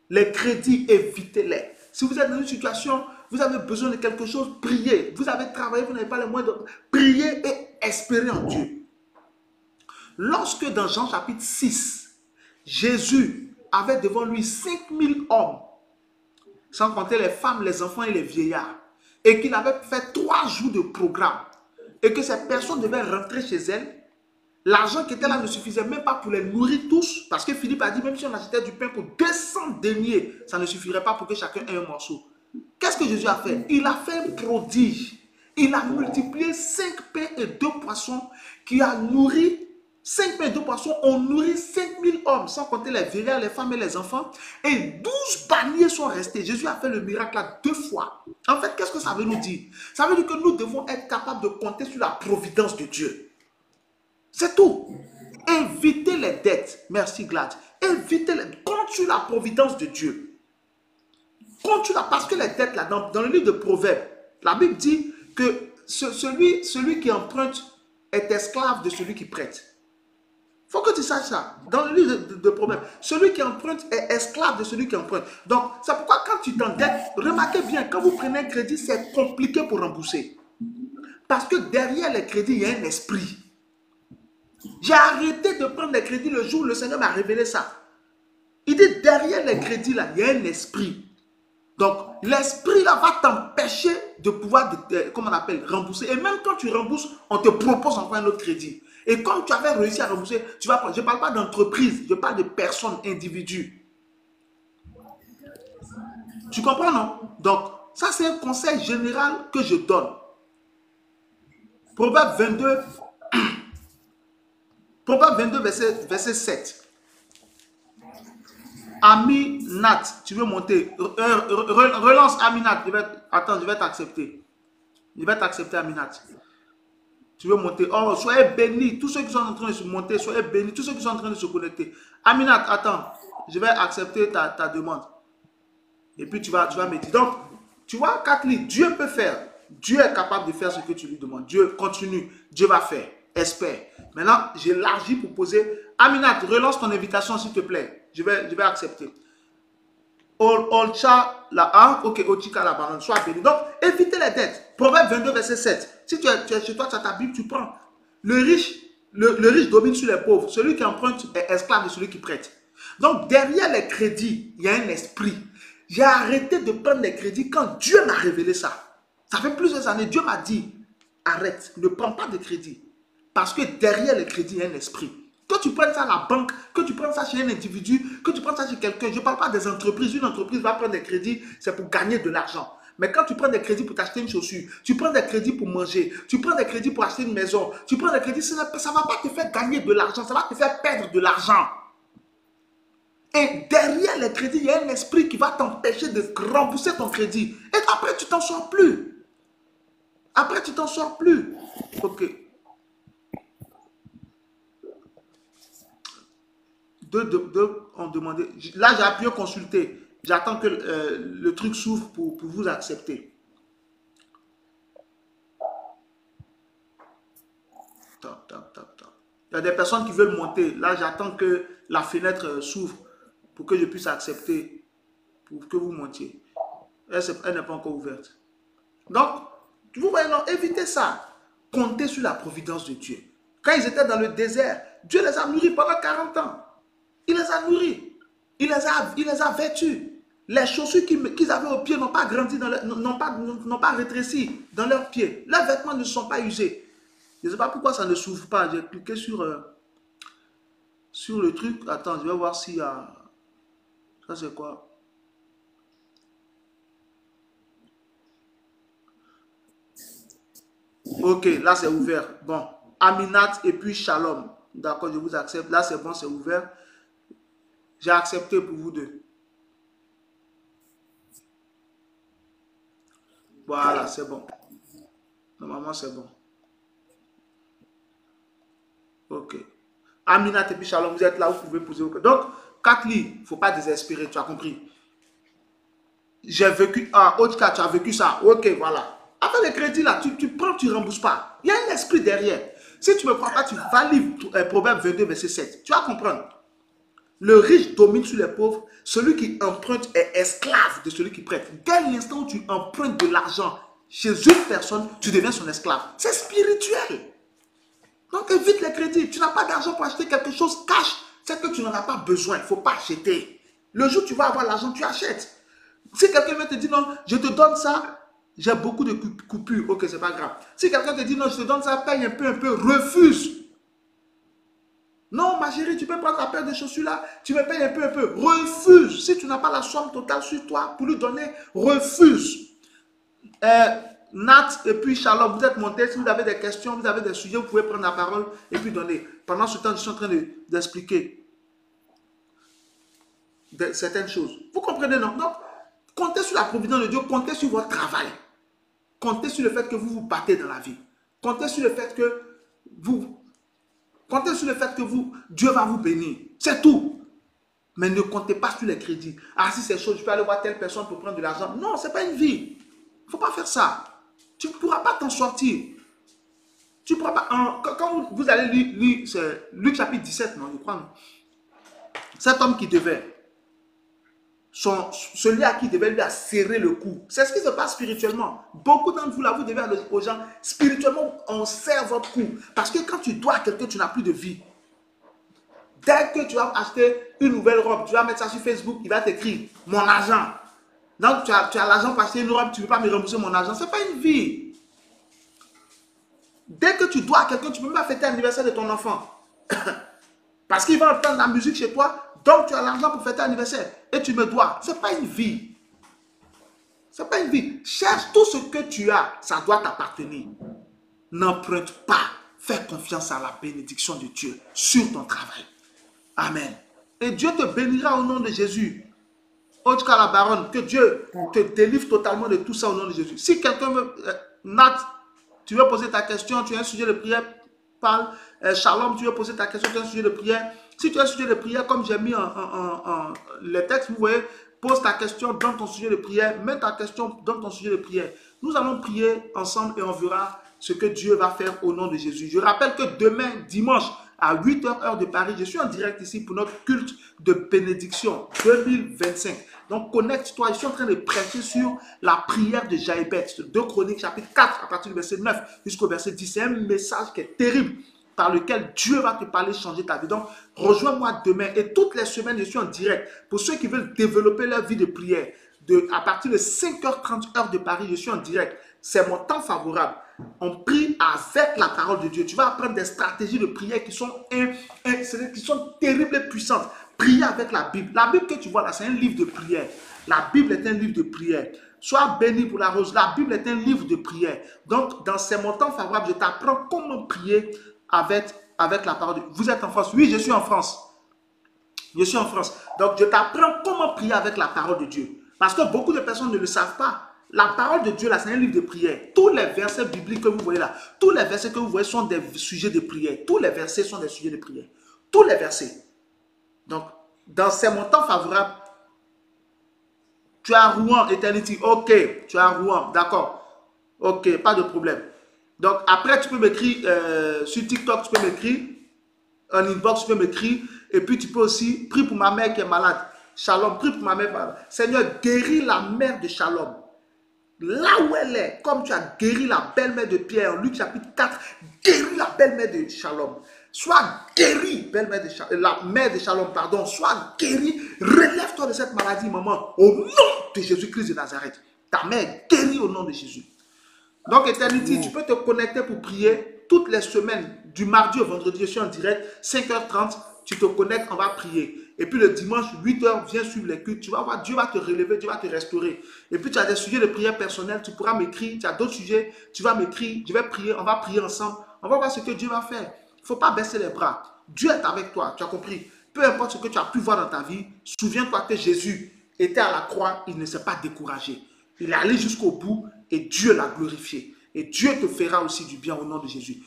Les crédits, évitez-les. Si vous êtes dans une situation, vous avez besoin de quelque chose, priez. Vous avez travaillé, vous n'avez pas les moyens de prier et espérer en Dieu. Lorsque dans Jean chapitre 6, Jésus avait devant lui 5000 hommes, sans compter les femmes, les enfants et les vieillards, et qu'il avait fait 3 jours de programme, et que ces personnes devaient rentrer chez elles, l'argent qui était là ne suffisait même pas pour les nourrir tous, parce que Philippe a dit, même si on achetait du pain pour 200 deniers, ça ne suffirait pas pour que chacun ait un morceau. Qu'est-ce que Jésus a fait? Il a fait un prodige. Il a multiplié 5 pains et 2 poissons qui a nourri 5 pains et 2 poissons ont nourri 5000 hommes, sans compter les vieillards, les femmes et les enfants. Et 12 paniers sont restés. Jésus a fait le miracle là 2 fois. En fait, qu'est-ce que ça veut nous dire? Ça veut dire que nous devons être capables de compter sur la providence de Dieu. C'est tout. Évitez les dettes. Merci Glad. Évitez les... Compte sur la providence de Dieu. Compte sur la... Parce que les dettes là, dans le livre de Proverbes, la Bible dit que celui qui emprunte est esclave de celui qui prête. Il faut que tu saches ça. Dans le livre de Proverbes, celui qui emprunte est esclave de celui qui emprunte. Donc, c'est pourquoi quand tu t'endettes, remarquez bien, quand vous prenez un crédit, c'est compliqué pour rembourser. Parce que derrière les crédits, il y a un esprit. J'ai arrêté de prendre les crédits le jour où le Seigneur m'a révélé ça. Il dit, derrière les crédits, là, il y a un esprit. Donc, l'esprit là va t'empêcher de pouvoir, comment on appelle, rembourser. Et même quand tu rembourses, on te propose encore un autre crédit. Et comme tu avais réussi à rembourser, tu vas prendre. Je ne parle pas d'entreprise, je parle de personnes, individus. Tu comprends, non? Donc, ça c'est un conseil général que je donne. Proverbe 22, verset 7. Aminat, tu veux monter. Relance Aminat. Attends, je vais t'accepter. Je vais t'accepter, Aminat. Tu veux monter. Oh, soyez bénis. Tous ceux qui sont en train de se monter, soyez bénis. Tous ceux qui sont en train de se connecter. Aminat, attends. Je vais accepter ta demande. Et puis tu vas me dire. Donc, tu vois, Catherine, Dieu peut faire. Dieu est capable de faire ce que tu lui demandes. Dieu continue. Dieu va faire. Espère. Maintenant, j'élargis pour poser. Aminat, relance ton invitation, s'il te plaît. Je vais accepter. Olcha la ok, Ochika la baronne, sois béni. Donc, évitez les dettes. Proverbe 22, verset 7. Si tu es chez toi, tu as ta Bible, tu prends. Le riche, le riche domine sur les pauvres. Celui qui emprunte est esclave de celui qui prête. Donc, derrière les crédits, il y a un esprit. J'ai arrêté de prendre les crédits quand Dieu m'a révélé ça. Ça fait plusieurs années, Dieu m'a dit, arrête, ne prends pas de crédit. Parce que derrière les crédits, il y a un esprit. Que tu prennes ça à la banque, que tu prennes ça chez un individu, que tu prennes ça chez quelqu'un. Je ne parle pas des entreprises. Une entreprise va prendre des crédits, c'est pour gagner de l'argent. Mais quand tu prends des crédits pour t'acheter une chaussure, tu prends des crédits pour manger, tu prends des crédits pour acheter une maison, tu prends des crédits, ça ne va pas te faire gagner de l'argent, ça va te faire perdre de l'argent. Et derrière les crédits, il y a un esprit qui va t'empêcher de rembourser ton crédit. Et après, tu t'en sors plus. Après, tu t'en sors plus. Ok. Deux ont demandé. Là, j'ai appuyé consulter. J'attends que le truc s'ouvre pour vous accepter. Top, top, top, top. Il y a des personnes qui veulent monter. Là, j'attends que la fenêtre s'ouvre pour que je puisse accepter, pour que vous montiez. Elle n'est pas encore ouverte. Donc, vous voyez, non, évitez ça. Comptez sur la providence de Dieu. Quand ils étaient dans le désert, Dieu les a nourris pendant 40 ans. Il les a nourris. Il les a vêtus. Les chaussures qu'ils avaient aux pieds n'ont pas grandi, n'ont pas rétréci dans leurs pieds. Leurs vêtements ne sont pas usés. Je ne sais pas pourquoi ça ne s'ouvre pas. J'ai cliqué sur le truc. Attends, je vais voir s'il y a... Ça, c'est quoi? Ok, là, c'est ouvert. Bon. Aminat et puis Shalom. D'accord, je vous accepte. Là, c'est bon, c'est ouvert. J'ai accepté pour vous deux. Voilà, c'est bon. Normalement, c'est bon. Ok. Aminat et puis Shalom, vous êtes là, vous pouvez poser. Donc, Katli, il ne faut pas désespérer, tu as compris. J'ai vécu, Otka, tu as vécu ça. Ok, voilà. Après les crédits, là, tu prends, tu ne rembourses pas. Il y a un esprit derrière. Si tu ne me crois pas, tu vas lire Proverbe 22, verset 7. Tu vas comprendre. Le riche domine sur les pauvres. Celui qui emprunte est esclave de celui qui prête. Dès l'instant où tu empruntes de l'argent chez une personne, tu deviens son esclave. C'est spirituel. Donc évite les crédits. Tu n'as pas d'argent pour acheter quelque chose cash. C'est que tu n'en as pas besoin. Il ne faut pas acheter. Le jour où tu vas avoir l'argent, tu achètes. Si quelqu'un veut te dire non, je te donne ça, j'ai beaucoup de coupures. Ok, c'est pas grave. Si quelqu'un te dit non, je te donne ça, paye un peu, refuse. Non, ma chérie, tu peux prendre la paire de chaussures là, tu me payes un peu. Refuse. Si tu n'as pas la somme totale sur toi pour lui donner, refuse. Nat et puis Shalom, vous êtes montés. Si vous avez des questions, vous avez des sujets, vous pouvez prendre la parole et puis donner. Pendant ce temps, je suis en train d'expliquer certaines choses. Vous comprenez, non? Donc, comptez sur la providence de Dieu, comptez sur votre travail. Comptez sur le fait que vous vous battez dans la vie. Comptez sur le fait que Dieu va vous bénir. C'est tout. Mais ne comptez pas sur les crédits. Ah, si c'est chaud, je peux aller voir telle personne pour prendre de l'argent. Non, ce n'est pas une vie. Il ne faut pas faire ça. Tu ne pourras pas t'en sortir. Tu ne pourras pas. Quand vous allez lire c'est Luc chapitre 17, non, je crois. Non. Cet homme qui devait, celui à qui devait lui a serré le cou. C'est ce qui se passe spirituellement. Beaucoup d'entre vous, là, vous devez aller aux gens, spirituellement, on serre votre cou. Parce que quand tu dois à quelqu'un, tu n'as plus de vie. Dès que tu vas acheter une nouvelle robe, tu vas mettre ça sur Facebook, il va t'écrire « Mon argent ». Donc, tu as l'argent pour acheter une robe, tu ne peux pas me rembourser mon argent. Ce n'est pas une vie. Dès que tu dois à quelqu'un, tu ne peux pas fêter l'anniversaire de ton enfant. Parce qu'il va entendre la musique chez toi, donc tu as l'argent pour fêter l'anniversaire. Et tu me dois. Ce n'est pas une vie. Ce n'est pas une vie. Cherche tout ce que tu as, ça doit t'appartenir. N'emprunte pas. Fais confiance à la bénédiction de Dieu sur ton travail. Amen. Et Dieu te bénira au nom de Jésus. Otka la baronne, que Dieu te délivre totalement de tout ça au nom de Jésus. Si quelqu'un veut, Nat, tu veux poser ta question, tu as un sujet de prière, parle. Shalom, tu veux poser ta question, tu as un sujet de prière. Si tu as un sujet de prière, comme j'ai mis les textes, vous voyez, pose ta question dans ton sujet de prière, mets ta question dans ton sujet de prière. Nous allons prier ensemble et on verra ce que Dieu va faire au nom de Jésus. Je rappelle que demain, dimanche, à 8h heure de Paris, je suis en direct ici pour notre culte de bénédiction 2025. Donc connecte-toi. Je suis en train de prêcher sur la prière de Jaébet, 2 Chroniques chapitre 4 à partir du verset 9 jusqu'au verset 10. C'est un message qui est terrible par lequel Dieu va te parler, changer ta vie. Donc rejoins-moi demain et toutes les semaines je suis en direct. Pour ceux qui veulent développer leur vie de prière, à partir de 5h30 heure de Paris, je suis en direct. C'est mon temps favorable. On prie avec la parole de Dieu. Tu vas apprendre des stratégies de prière qui sont terribles et puissantes. Prier avec la Bible. La Bible que tu vois là, c'est un livre de prière. La Bible est un livre de prière. Sois béni pour la rose. La Bible est un livre de prière. Donc, dans ces montants favorables, je t'apprends comment prier avec la parole de Dieu. Vous êtes en France? Oui, je suis en France. Je suis en France. Donc, je t'apprends comment prier avec la parole de Dieu. Parce que beaucoup de personnes ne le savent pas. La parole de Dieu, là, c'est un livre de prière. Tous les versets bibliques que vous voyez là, tous les versets que vous voyez sont des sujets de prière. Tous les versets sont des sujets de prière. Tous les versets. Donc, dans ces montants favorables, tu as Rouen, Eternity. Ok, tu as Rouen, d'accord. Ok, pas de problème. Donc, après, tu peux m'écrire sur TikTok, tu peux m'écrire. En inbox, tu peux m'écrire. Et puis, tu peux aussi prier pour ma mère qui est malade. Shalom, prie pour ma mère malade. Seigneur, guéris la mère de Shalom. Là où elle est, comme tu as guéri la belle-mère de Pierre, Luc chapitre 4, guéris la belle-mère de Shalom. Sois guéri, belle-mère de Shalom, la mère de Shalom, pardon, sois guéri, relève-toi de cette maladie, maman, au nom de Jésus-Christ de Nazareth. Ta mère est guérie au nom de Jésus. Donc, Eternity, tu peux te connecter pour prier toutes les semaines, du mardi au vendredi, je suis en direct, 5h30, tu te connectes, on va prier. Et puis le dimanche, 8h, viens suivre les cultes. Tu vas voir, Dieu va te relever, Dieu va te restaurer. Et puis tu as des sujets de prière personnelle, tu pourras m'écrire. Tu as d'autres sujets, tu vas m'écrire, je vais prier, on va prier ensemble. On va voir ce que Dieu va faire. Il ne faut pas baisser les bras. Dieu est avec toi, tu as compris. Peu importe ce que tu as pu voir dans ta vie, souviens-toi que Jésus était à la croix, il ne s'est pas découragé. Il est allé jusqu'au bout et Dieu l'a glorifié. Et Dieu te fera aussi du bien au nom de Jésus.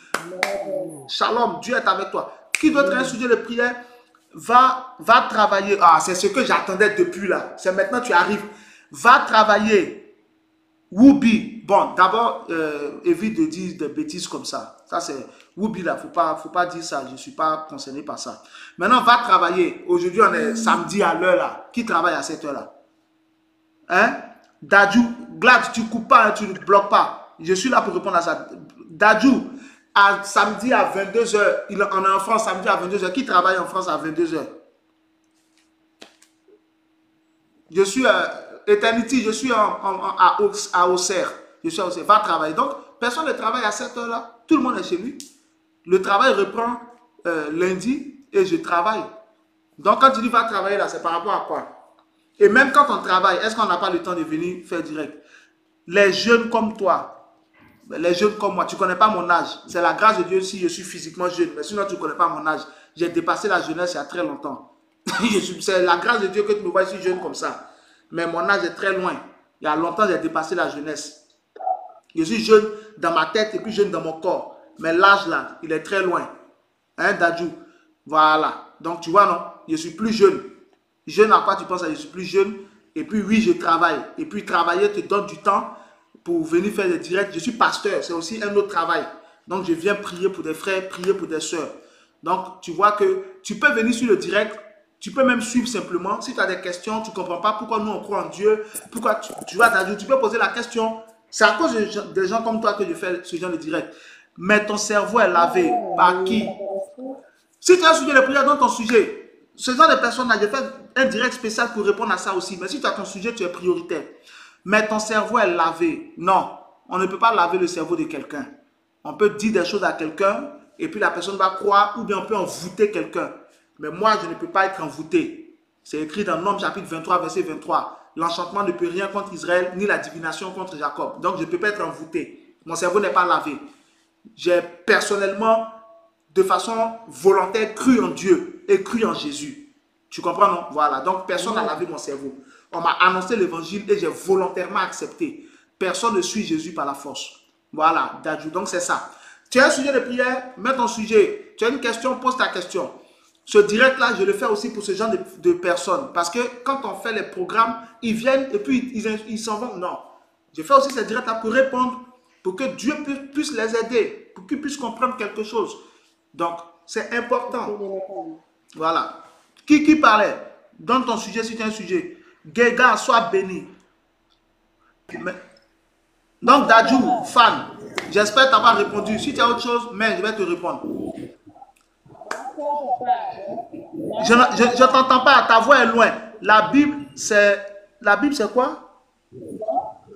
Shalom, Dieu est avec toi. Qui d'autre a un sujet de prière? Va travailler. Ah, c'est ce que j'attendais depuis là. C'est maintenant que tu arrives. Va travailler. Woubi. Bon, d'abord, évite de dire des bêtises comme ça. Ça, c'est Woubi là. Faut pas dire ça. Je ne suis pas concerné par ça. Maintenant, va travailler. Aujourd'hui, on est samedi à l'heure là. Qui travaille à cette heure là? Hein? Dadju, Glad, tu ne coupes pas, hein, tu ne bloques pas. Je suis là pour répondre à ça. Dadju, samedi à 22h, on est en France samedi à 22h. Qui travaille en France à 22h? Je suis à Eternity, je suis à Auxerre. Je suis à Auxerre. Va travailler. Donc, personne ne travaille à cette heure-là. Tout le monde est chez lui. Le travail reprend lundi et je travaille. Donc, quand tu dis va travailler là, c'est par rapport à quoi? Et même quand on travaille, est-ce qu'on n'a pas le temps de venir faire direct? Les jeunes comme toi, les jeunes comme moi, tu ne connais pas mon âge. C'est la grâce de Dieu si je suis physiquement jeune. Mais sinon, tu ne connais pas mon âge. J'ai dépassé la jeunesse il y a très longtemps. C'est la grâce de Dieu que tu me vois si jeune comme ça. Mais mon âge est très loin. Il y a longtemps, j'ai dépassé la jeunesse. Je suis jeune dans ma tête et puis jeune dans mon corps. Mais l'âge là, il est très loin. Hein, Dadju? Voilà. Donc, tu vois, non? Je suis plus jeune. Jeune à quoi tu penses? Je suis plus jeune. Et puis, oui, je travaille. Et puis, travailler te donne du temps pour venir faire des directs. Je suis pasteur. C'est aussi un autre travail. Donc, je viens prier pour des frères, prier pour des sœurs. Donc, tu vois que tu peux venir sur le direct. Tu peux même suivre simplement. Si tu as des questions, tu ne comprends pas pourquoi nous, on croit en Dieu. Pourquoi tu vois, tu peux poser la question. C'est à cause des gens comme toi que je fais ce genre de direct. Mais ton cerveau est lavé. Par qui? Si tu as un sujet de prière dans ton sujet, ce genre de personnes-là, je fais un direct spécial pour répondre à ça aussi. Mais si tu as ton sujet, tu es prioritaire. Mais ton cerveau est lavé. Non, on ne peut pas laver le cerveau de quelqu'un. On peut dire des choses à quelqu'un et puis la personne va croire ou bien on peut envoûter quelqu'un. Mais moi, je ne peux pas être envoûté. C'est écrit dans Nombres chapitre 23, verset 23. L'enchantement ne peut rien contre Israël, ni la divination contre Jacob. Donc, je ne peux pas être envoûté. Mon cerveau n'est pas lavé. J'ai personnellement, de façon volontaire, cru en Dieu et cru en Jésus. Tu comprends, non? Voilà. Donc, personne n'a lavé mon cerveau. On m'a annoncé l'évangile et j'ai volontairement accepté. Personne ne suit Jésus par la force. Voilà, Dadju. Donc, c'est ça. Tu as un sujet de prière, mets ton sujet. Tu as une question, pose ta question. Ce direct-là, je le fais aussi pour ce genre de personnes. Parce que quand on fait les programmes, ils viennent et puis ils s'en vont. Non. Je fais aussi ce direct-là pour répondre, pour que Dieu puisse les aider, pour qu'ils puissent comprendre quelque chose. Donc, c'est important. Voilà. Qui parlait? Donne ton sujet si tu as un sujet. Gega, sois béni. Donc, Dadju, fan, j'espère t'avoir répondu. Si tu as autre chose, mais je vais te répondre. Je ne t'entends pas, ta voix est loin. La Bible, c'est quoi?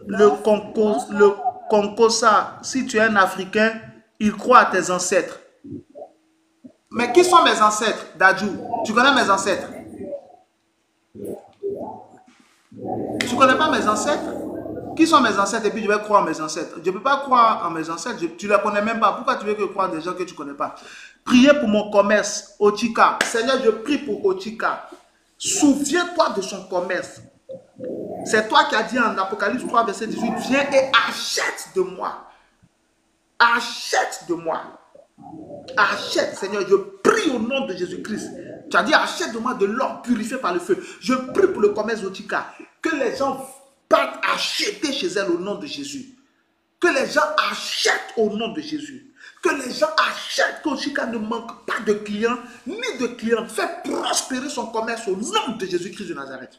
Le Concosa. Si tu es un Africain, il croit à tes ancêtres. Mais qui sont mes ancêtres, Dadju? Tu connais mes ancêtres? Tu connais pas mes ancêtres? Qui sont mes ancêtres et puis je vais croire en mes ancêtres? Je ne peux pas croire en mes ancêtres, tu ne les connais même pas. Pourquoi tu veux que je croie des gens que tu ne connais pas? Priez pour mon commerce, Ochika. Seigneur, je prie pour Ochika. Souviens-toi de son commerce. C'est toi qui as dit en Apocalypse 3, verset 18, viens et achète de moi. Achète de moi. Achète, Seigneur, je prie au nom de Jésus-Christ. Tu as dit, achète de moi de l'or purifié par le feu. Je prie pour le commerce d'Ochika. Que les gens partent acheter chez elle au nom de Jésus. Que les gens achètent au nom de Jésus. Que les gens achètent, qu'Ochika ne manque pas de clients, ni de clientes. Fais prospérer son commerce au nom de Jésus-Christ de Nazareth.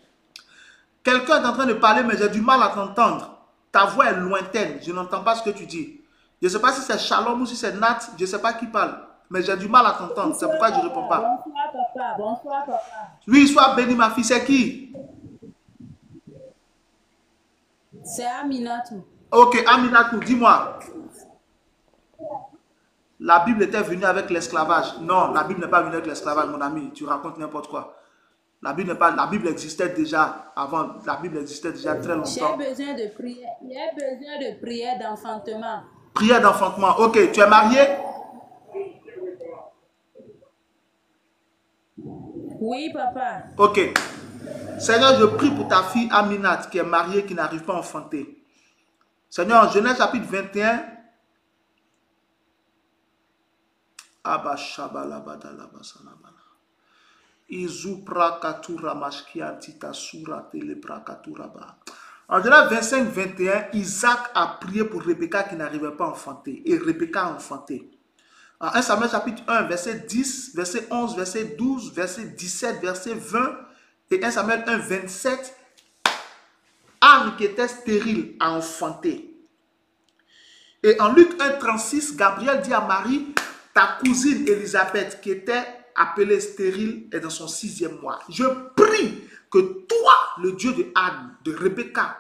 Quelqu'un est en train de parler, mais j'ai du mal à t'entendre. Ta voix est lointaine, je n'entends pas ce que tu dis. Je ne sais pas si c'est Shalom ou si c'est Nat, je ne sais pas qui parle. Mais j'ai du mal à t'entendre, c'est pourquoi je ne réponds pas. Bonsoir papa, bonsoir papa. Oui, sois béni ma fille, c'est qui? C'est Aminatou. Ok, Aminatou, dis-moi. La Bible était venue avec l'esclavage. Non, la Bible n'est pas venue avec l'esclavage, mon ami. Tu racontes n'importe quoi. La Bible existait déjà avant. La Bible existait déjà très longtemps. J'ai besoin de prière. J'ai besoin de prière d'enfantement. Prière d'enfantement. Ok, tu es marié? Oui, papa. Ok. Seigneur, je prie pour ta fille Aminat qui est mariée, qui n'arrive pas à enfanter. Seigneur, en Genèse chapitre 21, en Genèse 25, 21, Isaac a prié pour Rebecca qui n'arrivait pas à enfanter. Et Rebecca a enfanté. En 1 Samuel chapitre 1, verset 10, verset 11, verset 12, verset 17, verset 20 et 1 Samuel 1, 27, Anne qui était stérile a enfanté. Et en Luc 1, 36, Gabriel dit à Marie, ta cousine Élisabeth qui était appelée stérile est dans son 6e mois. Je prie que toi, le Dieu de Anne, de Rebecca,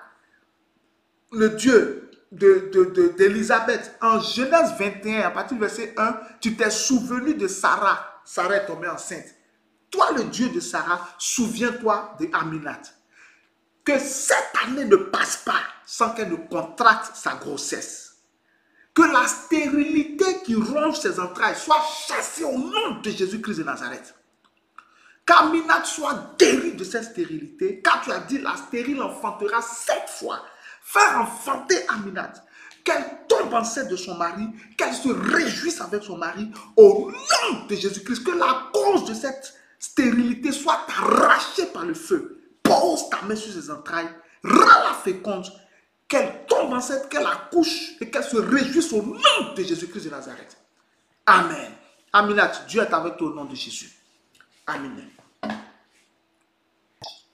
le Dieu d'Élisabeth, en Genèse 21, à partir du verset 1, tu t'es souvenu de Sarah. Sarah est tombée enceinte. Toi, le Dieu de Sarah, souviens-toi de Aminat. Que cette année ne passe pas sans qu'elle ne contracte sa grossesse. Que la stérilité qui ronge ses entrailles soit chassée au nom de Jésus-Christ de Nazareth. Qu'Aminat soit guérie de cette stérilité, car tu as dit la stérile enfantera 7 fois. Faire enfanter Aminat, qu'elle tombe enceinte de son mari, qu'elle se réjouisse avec son mari, au nom de Jésus-Christ, que la cause de cette stérilité soit arrachée par le feu. Pose ta main sur ses entrailles, rends-la féconde, qu'elle tombe enceinte, qu'elle accouche et qu'elle se réjouisse au nom de Jésus-Christ de Nazareth. Amen. Aminat, Dieu est avec toi au nom de Jésus. Amen.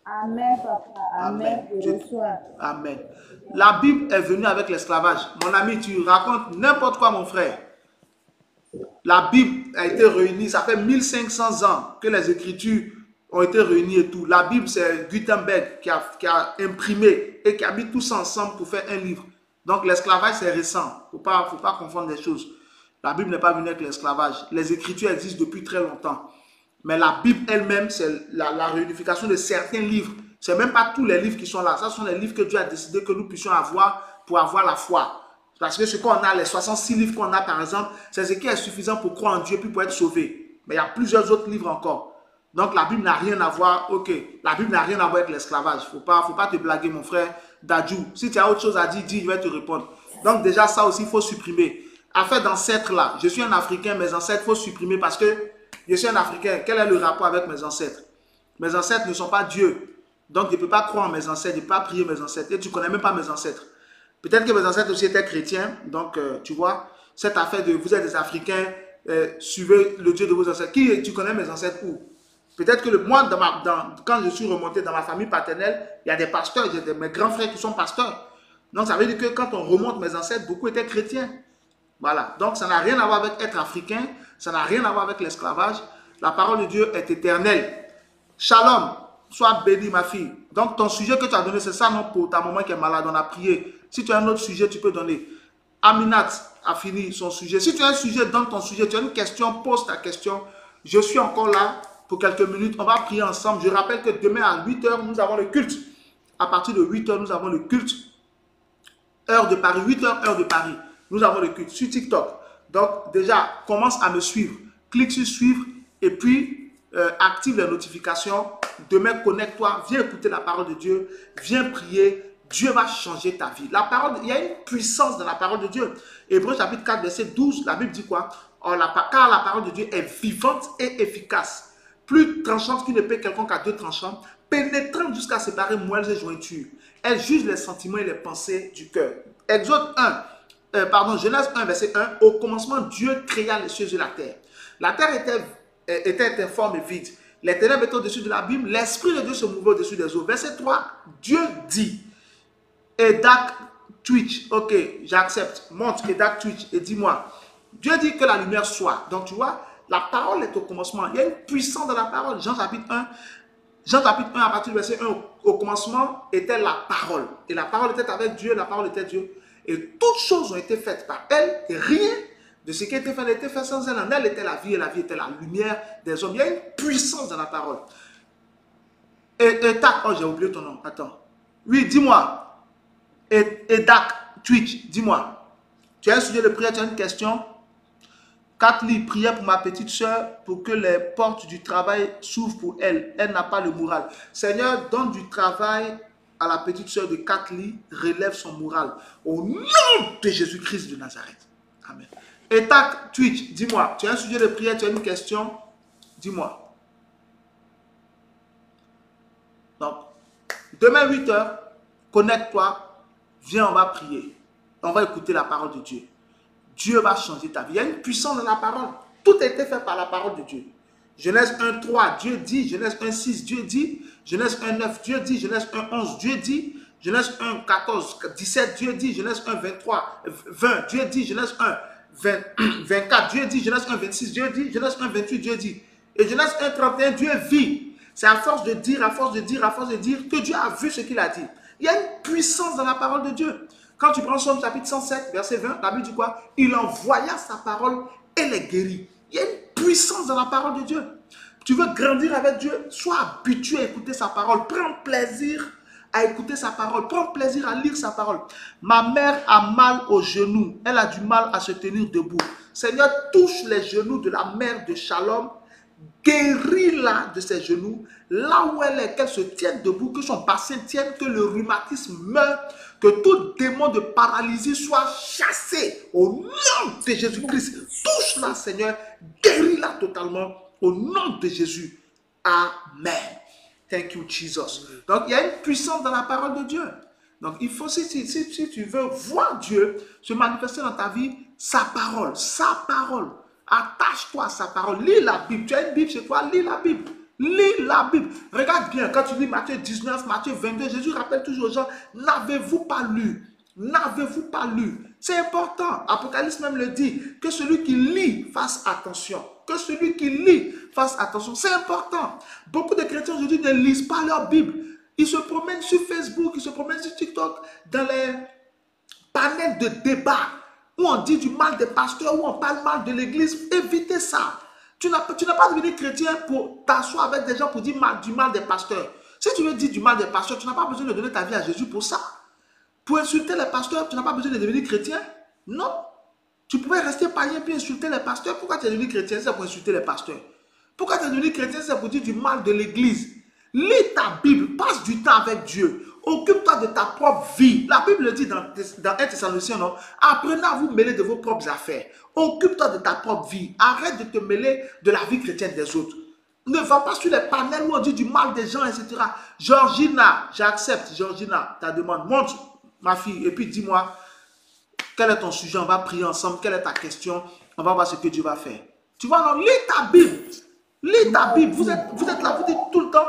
Amen, papa. Amen. Amen. Amen. La Bible est venue avec l'esclavage. Mon ami, tu racontes n'importe quoi, mon frère. La Bible a été réunie, ça fait 1500 ans que les Écritures ont été réunies et tout. La Bible, c'est Gutenberg qui a imprimé et qui a mis tout ça ensemble pour faire un livre. Donc l'esclavage, c'est récent. Il ne faut pas confondre les choses. La Bible n'est pas venue avec l'esclavage. Les Écritures existent depuis très longtemps. Mais la Bible elle-même, c'est la réunification de certains livres. Ce n'est même pas tous les livres qui sont là. Ce sont les livres que Dieu a décidé que nous puissions avoir pour avoir la foi. Parce que ce qu'on a, les 66 livres qu'on a par exemple, c'est ce qui est suffisant pour croire en Dieu puis pour être sauvé. Mais il y a plusieurs autres livres encore. Donc la Bible n'a rien à voir, ok, la Bible n'a rien à voir avec l'esclavage. Il ne faut pas te blaguer mon frère Dadju. Si tu as autre chose à dire, dis, je vais te répondre. Donc déjà ça aussi, il faut supprimer. Affaire d'ancêtres là, je suis un Africain, mes ancêtres, il faut supprimer parce que je suis un Africain. Quel est le rapport avec mes ancêtres? Mes ancêtres ne sont pas Dieu. Donc, je ne peux pas croire en mes ancêtres, je ne peux pas prier mes ancêtres. Et tu ne connais même pas mes ancêtres. Peut-être que mes ancêtres aussi étaient chrétiens. Donc, tu vois, cette affaire de vous êtes des Africains, suivez le Dieu de vos ancêtres. Tu connais mes ancêtres où? Peut-être que moi, quand je suis remonté dans ma famille paternelle, il y a des pasteurs, j'ai mes grands frères qui sont pasteurs. Donc, ça veut dire que quand on remonte mes ancêtres, beaucoup étaient chrétiens. Voilà. Donc, ça n'a rien à voir avec être africain. Ça n'a rien à voir avec l'esclavage. La parole de Dieu est éternelle. Shalom. Sois béni, ma fille. Donc, ton sujet que tu as donné, c'est ça, non, pour ta maman qui est malade. On a prié. Si tu as un autre sujet, tu peux donner. Aminat a fini son sujet. Si tu as un sujet, donne ton sujet. Tu as une question, pose ta question. Je suis encore là pour quelques minutes. On va prier ensemble. Je rappelle que demain à 8 h, nous avons le culte. À partir de 8 h, nous avons le culte. Heure de Paris, 8 h, heure de Paris. Nous avons le culte sur TikTok. Donc, déjà, commence à me suivre. Clique sur suivre et puis active les notifications. Demain, connecte-toi. Viens écouter la parole de Dieu. Viens prier. Dieu va changer ta vie. La parole, il y a une puissance dans la parole de Dieu. Hébreux chapitre 4, verset 12, la Bible dit quoi? Car la parole de Dieu est vivante et efficace. Plus tranchante qu'une épée quelconque à deux tranchants, pénétrante jusqu'à séparer moelles et jointures. Elle juge les sentiments et les pensées du cœur. Genèse 1, verset 1. Au commencement, Dieu créa les cieux et la terre. La terre était informe et vide. Les ténèbres étaient au-dessus de l'abîme. L'Esprit de Dieu se mouvait au-dessus des eaux. Verset 3. Dieu dit. Edak Twitch. Ok, j'accepte. Monte Edak Twitch et dis-moi. Dieu dit que la lumière soit. Donc tu vois, la parole est au commencement. Il y a une puissance dans la parole. Jean chapitre 1. Jean chapitre 1 à partir du verset 1. Au commencement était la parole. Et la parole était avec Dieu. La parole était Dieu. Et toutes choses ont été faites par elle. Et rien de ce qui a été fait n'a été fait sans elle. En elle était la vie et la vie était la lumière des hommes. Il y a une puissance dans la parole. Oh, j'ai oublié ton nom. Attends. Oui, dis-moi. Edak Twitch, dis-moi. Tu as un sujet de prière, tu as une question? Kathleen, prière pour ma petite soeur pour que les portes du travail s'ouvrent pour elle. Elle n'a pas le moral. Seigneur, donne du travail à la petite soeur de Kathleen, relève son moral. Au nom de Jésus-Christ de Nazareth. Amen. Edak Twitch, dis-moi. Tu as un sujet de prière, tu as une question? Dis-moi. Donc, demain 8 h, connecte-toi. Viens, on va prier. On va écouter la parole de Dieu. Dieu va changer ta vie. Il y a une puissance dans la parole. Tout a été fait par la parole de Dieu. Genèse 1, 3, Dieu dit. Genèse 1, 6, Dieu dit. Genèse 1, 9, Dieu dit. Genèse 1, 11, Dieu dit. Genèse 1, 14, 17, Dieu dit. Genèse 1, 23, 20, Dieu dit. Genèse 1, 24, Dieu dit. Genèse 1, 26, Dieu dit. Genèse 1, 28, Dieu dit. Et Genèse 1, 31, Dieu vit. C'est à force de dire, à force de dire, à force de dire que Dieu a vu ce qu'il a dit. Il y a une puissance dans la parole de Dieu. Quand tu prends Somme chapitre 107, verset 20, la Bible dit quoi? Il envoya sa parole et les guérit. Il y a une puissance dans la parole de Dieu. Tu veux grandir avec Dieu? Sois habitué à écouter sa parole. Prends plaisir à écouter sa parole. Prends plaisir à lire sa parole. Ma mère a mal aux genoux. Elle a du mal à se tenir debout. Seigneur, touche les genoux de la mère de Shalom. Guéris-la de ses genoux, là où elle est, qu'elle se tienne debout, que son bassin tienne, que le rhumatisme meure, que tout démon de paralysie soit chassé au nom de Jésus-Christ. Touche-la, Seigneur, guéris-la totalement au nom de Jésus. Amen. Thank you, Jesus. Donc, il y a une puissance dans la parole de Dieu. Donc, il faut, si tu veux voir Dieu se manifester dans ta vie, sa parole, sa parole. Attache-toi à sa parole. Lis la Bible. Tu as une Bible chez toi, lis la Bible. Lis la Bible. Regarde bien, quand tu lis Matthieu 19, Matthieu 22, Jésus rappelle toujours aux gens, n'avez-vous pas lu? N'avez-vous pas lu? C'est important. Apocalypse même le dit, que celui qui lit fasse attention. Que celui qui lit fasse attention. C'est important. Beaucoup de chrétiens aujourd'hui ne lisent pas leur Bible. Ils se promènent sur Facebook, ils se promènent sur TikTok, dans les panels de débat, où on dit du mal des pasteurs, où on parle mal de l'église. Évitez ça. Tu n'as pas devenu chrétien pour t'asseoir avec des gens pour dire du mal des pasteurs. Si tu veux dire du mal des pasteurs, tu n'as pas besoin de donner ta vie à Jésus pour ça. Pour insulter les pasteurs, tu n'as pas besoin de devenir chrétien. Non. Tu pouvais rester païen puis insulter les pasteurs. Pourquoi tu es devenu chrétien? C'est pour insulter les pasteurs. Pourquoi tu es devenu chrétien? C'est pour dire du mal de l'église. Lis ta Bible, passe du temps avec Dieu. Occupe-toi de ta propre vie. La Bible dit dans 1 Thessaloniciens, non? Apprenez à vous mêler de vos propres affaires. Occupe-toi de ta propre vie. Arrête de te mêler de la vie chrétienne des autres. Ne va pas sur les panels où on dit du mal des gens, etc. Georgina, j'accepte, Georgina, ta demande. Montre, ma fille, et puis dis-moi, quel est ton sujet? On va prier ensemble. Quelle est ta question? On va voir ce que Dieu va faire. Tu vois, non, lis ta Bible. Lis ta Bible. Vous êtes là, vous dites tout le temps,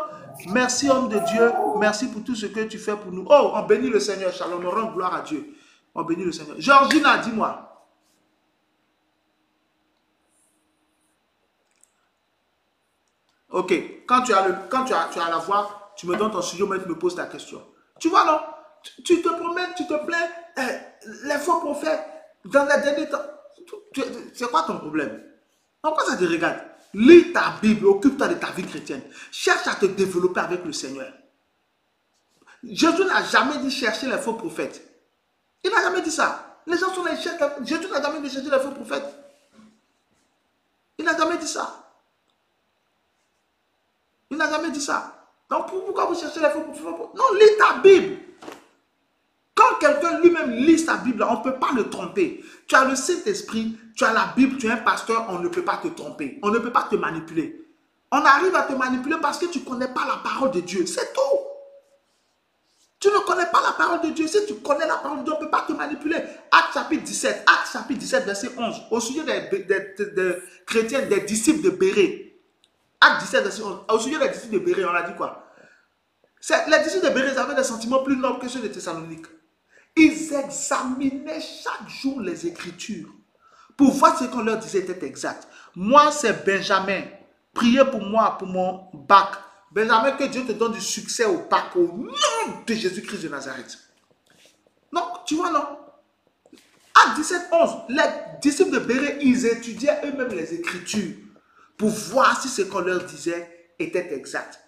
merci homme de Dieu, merci pour tout ce que tu fais pour nous. Oh, on bénit le Seigneur, Shalom, on rend gloire à Dieu. On bénit le Seigneur. Georgina, dis-moi. Ok, quand tu as la voix, tu me donnes ton studio, mais tu me poses ta question. Tu vois, non? Tu te promènes, tu te plains, les faux prophètes, dans les derniers temps. C'est quoi ton problème? Pourquoi ça te regarde? Lis ta Bible, occupe-toi de ta vie chrétienne. Cherche à te développer avec le Seigneur. Jésus n'a jamais dit chercher les faux prophètes. Il n'a jamais dit ça. Les gens sont les cherchent. Jésus n'a jamais dit chercher les faux prophètes. Il n'a jamais dit ça. Il n'a jamais dit ça. Donc pourquoi vous cherchez les faux prophètes? Non, lis ta Bible. Quand quelqu'un lui-même lit sa Bible, on ne peut pas le tromper. Tu as le Saint-Esprit, tu as la Bible, tu es un pasteur, on ne peut pas te tromper. On ne peut pas te manipuler. On arrive à te manipuler parce que tu ne connais pas la parole de Dieu. C'est tout. Tu ne connais pas la parole de Dieu. Si tu connais la parole de Dieu, on ne peut pas te manipuler. Acte chapitre 17, verset 11, au sujet des chrétiens, des disciples de Bérée. Acte 17, verset 11, au sujet des disciples de Bérée, on a dit quoi? Les disciples de Bérée avaient des sentiments plus nobles que ceux de Thessalonique. Ils examinaient chaque jour les Écritures pour voir ce qu'on leur disait était exact. Moi, c'est Benjamin. Priez pour moi, pour mon bac. Benjamin, que Dieu te donne du succès au bac au nom de Jésus-Christ de Nazareth. Donc, tu vois, non? Acte 17, 11, les disciples de Bérée, ils étudiaient eux-mêmes les Écritures pour voir si ce qu'on leur disait était exact.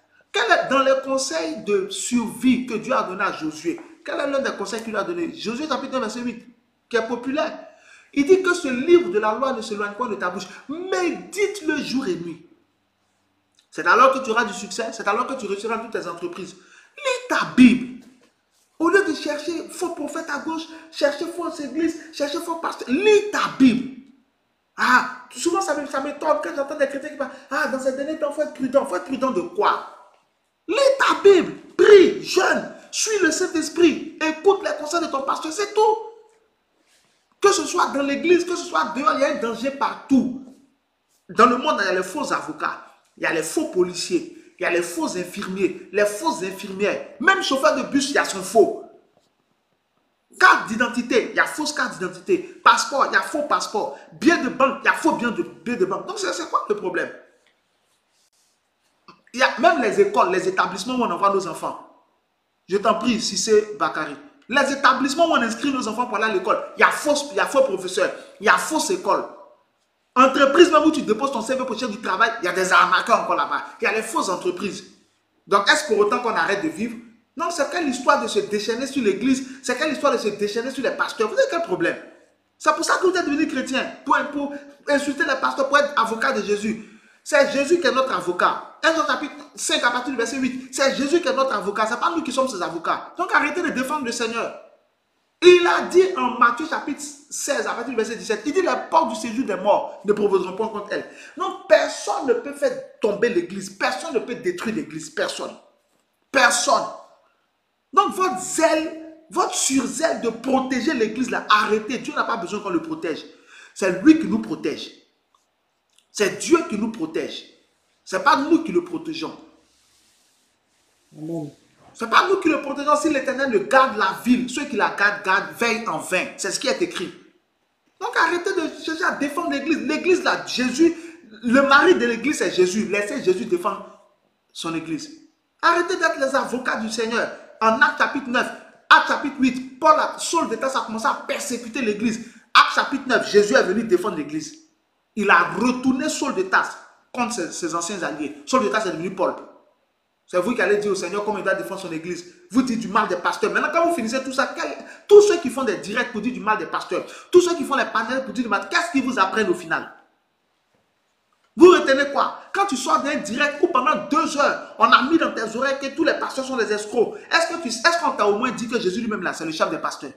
Dans les conseils de survie que Dieu a donné à Josué, quel est l'un des conseils qu'il a donné? Josué chapitre 1, verset 8, qui est populaire. Il dit que ce livre de la loi ne s'éloigne pas de ta bouche. Médite-le jour et nuit. C'est alors que tu auras du succès. C'est alors que tu réussiras dans toutes tes entreprises. Lis ta Bible. Au lieu de chercher faux prophètes à gauche, chercher fausses églises, chercher faux pasteurs, lis ta Bible. Ah, souvent ça m'étonne quand j'entends des chrétiens qui parlent. Ah, dans ces derniers temps, il faut être prudent. Il faut être prudent de quoi? Lis ta Bible. Prie, jeûne. Suis le Saint-Esprit. Écoute les conseils de ton pasteur. C'est tout. Que ce soit dans l'église, que ce soit dehors, il y a un danger partout. Dans le monde, il y a les faux avocats. Il y a les faux policiers. Il y a les faux infirmiers. Les fausses infirmières. Même chauffeur de bus, il y a son faux. Carte d'identité, il y a fausse carte d'identité. Passeport, il y a faux passeport. Billet de banque, il y a faux billet de banque. Donc, c'est quoi le problème? Il y a même les écoles, les établissements où on envoie nos enfants. Je t'en prie, si c'est Bakary. Les établissements où on inscrit nos enfants pour aller à l'école, il y a faux professeurs, il y a fausse école. Entreprise même où tu déposes ton CV pour chercher du travail, il y a des arnaqueurs encore là-bas. Il y a les fausses entreprises. Donc, est-ce pour autant qu'on arrête de vivre? Non, c'est quelle histoire de se déchaîner sur l'église? C'est quelle histoire de se déchaîner sur les pasteurs? Vous avez quel problème? C'est pour ça que vous êtes devenus chrétiens. Pour insulter les pasteurs, pour être avocat de Jésus. C'est Jésus qui est notre avocat. 1 Jean chapitre 5 à partir du verset 8. C'est Jésus qui est notre avocat. Ce n'est pas nous qui sommes ses avocats. Donc arrêtez de défendre le Seigneur. Il a dit en Matthieu chapitre 16 à partir du verset 17. Il dit les portes du séjour des morts ne provoqueront pas contre elle. Donc personne ne peut faire tomber l'église. Personne ne peut détruire l'église. Personne. Personne. Donc votre zèle, votre surzèle de protéger l'église là, arrêtez. Dieu n'a pas besoin qu'on le protège. C'est lui qui nous protège. C'est Dieu qui nous protège. Ce n'est pas nous qui le protégeons. Amen. Ce n'est pas nous qui le protégeons. Si l'Éternel le garde la ville, ceux qui la gardent, veillent en vain. C'est ce qui est écrit. Donc arrêtez de chercher à défendre l'église. L'église là, Jésus, le mari de l'église c'est Jésus. Laissez Jésus défendre son église. Arrêtez d'être les avocats du Seigneur. En Acte chapitre 9, Acte chapitre 8, Saul de Tarse a commencé à persécuter l'église. Acte chapitre 9, Jésus est venu défendre l'église. Il a retourné Saul de Tarse contre ses anciens alliés. Saul de Tarse est devenu Paul. C'est vous qui allez dire au Seigneur comment il doit défendre son église. Vous dites du mal des pasteurs. Maintenant, quand vous finissez tout ça, tous ceux qui font des directs pour dire du mal des pasteurs, tous ceux qui font les panels pour dire du mal, qu'est-ce qu'ils vous apprennent au final? Vous retenez quoi? Quand tu sors d'un direct où pendant 2 heures, on a mis dans tes oreilles que tous les pasteurs sont des escrocs. Est-ce qu'on t'a au moins dit que Jésus lui-même là, c'est le chef des pasteurs?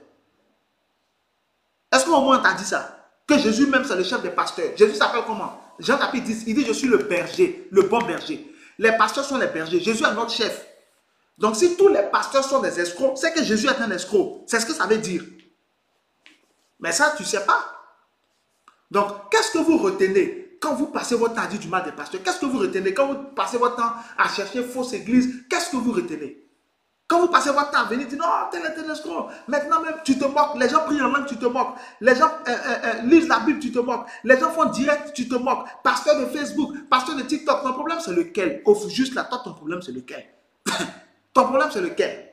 Est-ce qu'au moins on t'a dit ça? Que Jésus même c'est le chef des pasteurs. Jésus s'appelle comment? Jean chapitre 10, il dit je suis le berger, le bon berger. Les pasteurs sont les bergers. Jésus est notre chef. Donc si tous les pasteurs sont des escrocs, c'est que Jésus est un escroc. C'est ce que ça veut dire. Mais ça, tu ne sais pas. Donc, qu'est-ce que vous retenez? quand vous passez votre temps à dire du mal des pasteurs, qu'est-ce que vous retenez? Quand vous passez votre temps à chercher fausse église, qu'est-ce que vous retenez? Quand vous passez votre temps à venir dire non, tel escroc, maintenant même tu te moques, les gens prient en langue, tu te moques, les gens lisent la Bible, tu te moques, les gens font direct, tu te moques, pasteur de Facebook, pasteur de TikTok, ton problème c'est lequel? Au juste là, toi ton problème c'est lequel? Ton problème c'est lequel?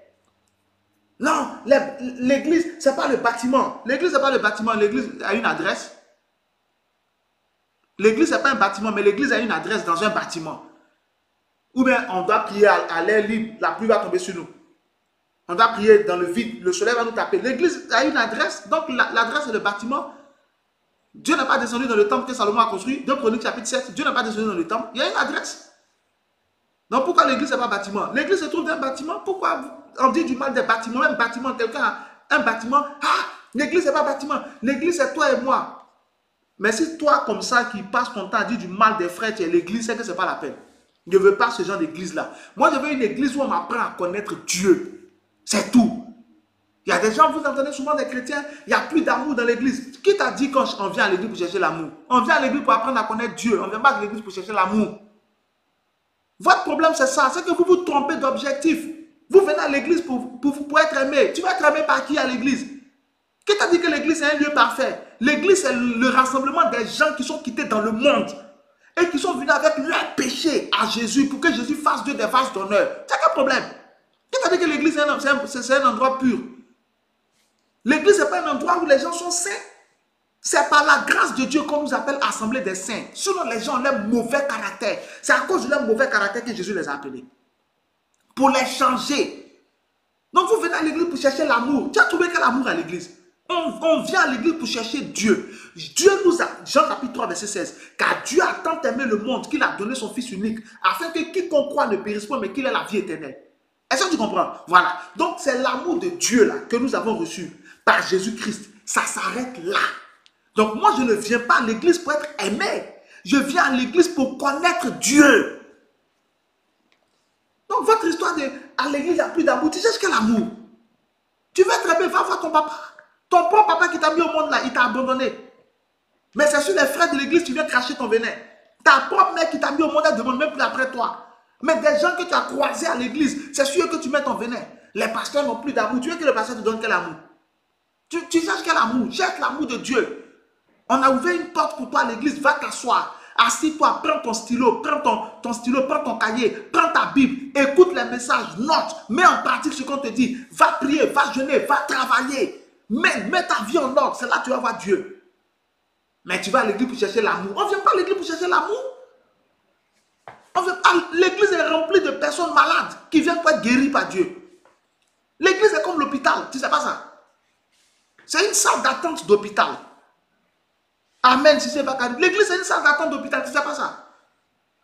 Non, l'église c'est pas le bâtiment, l'église c'est pas le bâtiment, l'église a une adresse. L'église c'est pas un bâtiment, mais l'église a une adresse dans un bâtiment. Ou bien on doit prier à l'air libre, la pluie va tomber sur nous. On doit prier dans le vide, le soleil va nous taper. L'église a une adresse, donc l'adresse est le bâtiment. Dieu n'est pas descendu dans le temple que Salomon a construit. 2 Chroniques chapitre 7, Dieu n'est pas descendu dans le temple. Il y a une adresse. Donc pourquoi l'église n'est pas bâtiment? L'église se trouve dans un bâtiment. Pourquoi on dit du mal des bâtiments? Même bâtiment, quelqu'un a un bâtiment. Ah, l'église n'est pas bâtiment. L'église c'est toi et moi. Mais si toi comme ça qui passe ton temps à dire du mal des frères, tu es l'église, c'est que ce n'est pas la peine. Je ne veux pas ce genre d'église-là. Moi, je veux une église où on m'apprend à connaître Dieu. C'est tout. Il y a des gens, vous entendez souvent des chrétiens, il n'y a plus d'amour dans l'église. Qui t'a dit quand on vient à l'église pour chercher l'amour? On vient à l'église pour apprendre à connaître Dieu. On ne vient pas à l'église pour chercher l'amour. Votre problème, c'est ça. C'est que vous vous trompez d'objectif. Vous venez à l'église pour être aimé. Tu vas être aimé par qui à l'église? Qui t'a dit que l'église est un lieu parfait? L'église, c'est le rassemblement des gens qui sont quittés dans le monde et qui sont venus avec leur péché à Jésus pour que Jésus fasse d'eux des vases d'honneur. Tu as quel problème? Qui t'a dit que l'église c'est un endroit pur? L'église n'est pas un endroit où les gens sont saints. C'est par la grâce de Dieu qu'on nous appelle assemblée des saints. Sinon, les gens ont leur mauvais caractère. C'est à cause de leur mauvais caractère que Jésus les a appelés. Pour les changer. Donc, vous venez à l'église pour chercher l'amour. Tu as trouvé quel amour à l'église? On vient à l'église pour chercher Dieu. Dieu nous a, Jean chapitre 3, verset 16, car Dieu a tant aimé le monde qu'il a donné son Fils unique, afin que quiconque croit ne périsse pas, mais qu'il ait la vie éternelle. Est-ce que tu comprends? Voilà. Donc, c'est l'amour de Dieu là que nous avons reçu par Jésus-Christ. Ça s'arrête là. Donc, moi, je ne viens pas à l'église pour être aimé. Je viens à l'église pour connaître Dieu. Donc, votre histoire de à l'église, il n'y a plus d'amour. Tu cherches quel amour? Tu veux être aimé, va voir ton papa. Ton propre papa qui t'a mis au monde là, il t'a abandonné. Mais c'est sur les frères de l'église que tu viens cracher ton venin. Ta propre mère qui t'a mis au monde, elle ne demande même plus après toi. Mais des gens que tu as croisés à l'église, c'est sûr que tu mets ton venin. Les pasteurs n'ont plus d'amour. Tu veux que le pasteur te donne quel amour? Tu cherches quel amour? Cherche l'amour de Dieu. On a ouvert une porte pour toi à l'église, va t'asseoir. Assis-toi, prends ton stylo, prends ton cahier, prends ta Bible, écoute les messages, note, mets en pratique ce qu'on te dit. Va prier, va jeûner, va travailler. Mets ta vie en ordre, c'est là que tu vas voir Dieu. Mais tu vas à l'église pour chercher l'amour. On ne vient pas à l'église pour chercher l'amour. L'église est remplie de personnes malades qui viennent pour être guéries par Dieu. L'église est comme l'hôpital, tu ne sais pas ça? C'est une salle d'attente d'hôpital. Amen, si c'est pas carré. L'église est une salle d'attente d'hôpital, tu ne sais pas ça?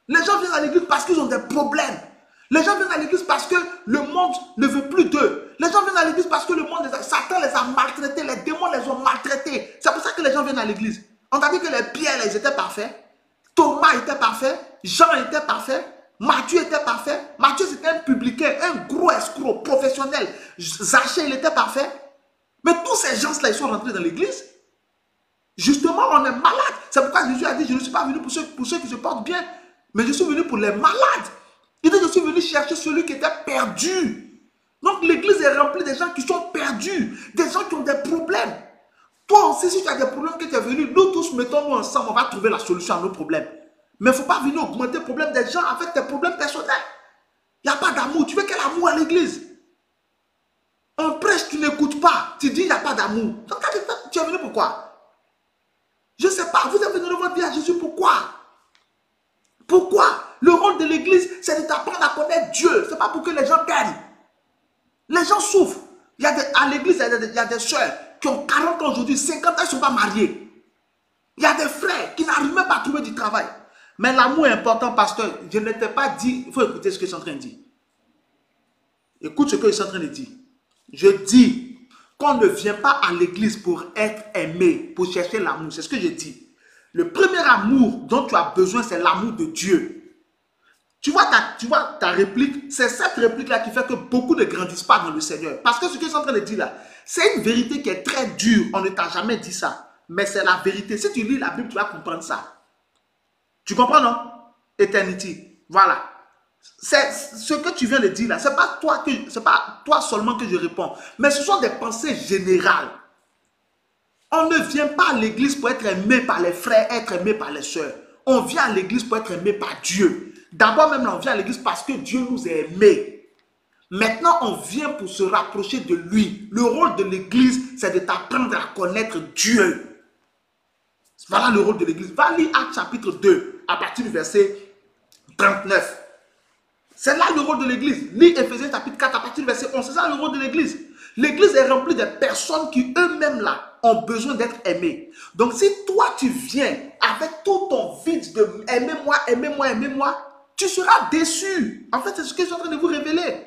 Les gens viennent à l'église parce qu'ils ont des problèmes. Les gens viennent à l'église parce que le monde ne veut plus d'eux. Les gens viennent à l'église parce que le monde, Satan les a maltraités, les démons les ont maltraités. C'est pour ça que les gens viennent à l'église. On t'a dit que les Pierre, ils étaient parfaits. Thomas était parfait. Jean était parfait. Matthieu était parfait. Matthieu, c'était un publicain, un gros escroc professionnel. Zachée, il était parfait. Mais tous ces gens-là, ils sont rentrés dans l'église. Justement, on est malade. C'est pourquoi Jésus a dit, je ne suis pas venu pour ceux qui se portent bien, mais je suis venu pour les malades. Il dit, je suis venu chercher celui qui était perdu. Donc l'église est remplie de gens qui sont perdus, des gens qui ont des problèmes. Toi aussi, si tu as des problèmes que tu es venu, nous tous mettons-nous ensemble, on va trouver la solution à nos problèmes. Mais il ne faut pas venir augmenter les problèmes des gens avec tes problèmes personnels. Il n'y a pas d'amour. Tu veux quel amour à l'église? On prêche, tu n'écoutes pas. Tu dis, il n'y a pas d'amour. Donc tu es venu pourquoi? Je ne sais pas, vous avez donné votre vie à Jésus, pourquoi? Pourquoi? Le rôle de l'église, c'est de t'apprendre à connaître Dieu. Ce n'est pas pour que les gens t'aiment. Les gens souffrent. À l'église, il y a des soeurs qui ont 40 ans aujourd'hui, 50 ans, ils ne sont pas mariés. Il y a des frères qui n'arrivent même pas à trouver du travail. Mais l'amour est important, pasteur. Je ne t'ai pas dit, il faut écouter ce que je suis en train de dire. Écoute ce que je suis en train de dire. Je dis qu'on ne vient pas à l'église pour être aimé, pour chercher l'amour. C'est ce que je dis. Le premier amour dont tu as besoin, c'est l'amour de Dieu. Tu vois ta réplique, c'est cette réplique-là qui fait que beaucoup ne grandissent pas dans le Seigneur. Parce que ce que je suis en train de dire là, c'est une vérité qui est très dure. On ne t'a jamais dit ça. Mais c'est la vérité. Si tu lis la Bible, tu vas comprendre ça. Tu comprends, non? Eternity. Voilà. C'est ce que tu viens de dire là. C'est pas toi seulement que je réponds. Mais ce sont des pensées générales. On ne vient pas à l'église pour être aimé par les frères, être aimé par les sœurs. On vient à l'église pour être aimé par Dieu. D'abord même, on vient à l'église parce que Dieu nous a aimés. Maintenant, on vient pour se rapprocher de lui. Le rôle de l'église, c'est de t'apprendre à connaître Dieu. Voilà le rôle de l'église. Va lire Actes chapitre 2, à partir du verset 39. C'est là le rôle de l'église. Lis Éphésiens chapitre 4, à partir du verset 11. C'est ça le rôle de l'église. L'église est remplie de personnes qui eux-mêmes là ont besoin d'être aimés. Donc si toi tu viens avec tout ton vide de aimez-moi, aimez-moi, aimez-moi, tu seras déçu. En fait, c'est ce que je suis en train de vous révéler.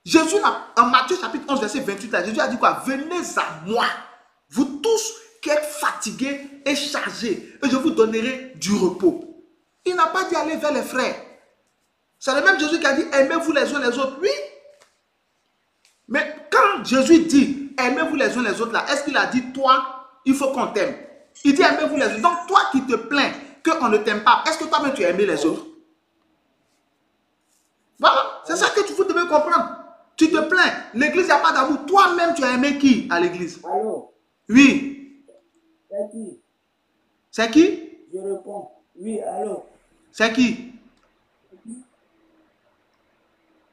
Jésus, en Matthieu chapitre 11, verset 28, là, Jésus a dit quoi? Venez à moi, vous tous qui êtes fatigués et chargés, et je vous donnerai du repos. Il n'a pas dit aller vers les frères. C'est le même Jésus qui a dit aimez-vous les uns les autres. Oui. Mais quand Jésus dit aimez-vous les uns les autres, là, est-ce qu'il a dit toi, il faut qu'on t'aime? Il dit aimez-vous les autres. Donc toi qui te plains qu'on ne t'aime pas, est-ce que toi-même tu as aimé les autres? Voilà, c'est ça que vous devez comprendre. Tu te plains, l'église, il n'y a pas d'amour. Toi-même, tu as aimé qui à l'église? Allô? Oui. C'est qui? C'est qui? Je réponds. Oui, allô? C'est qui?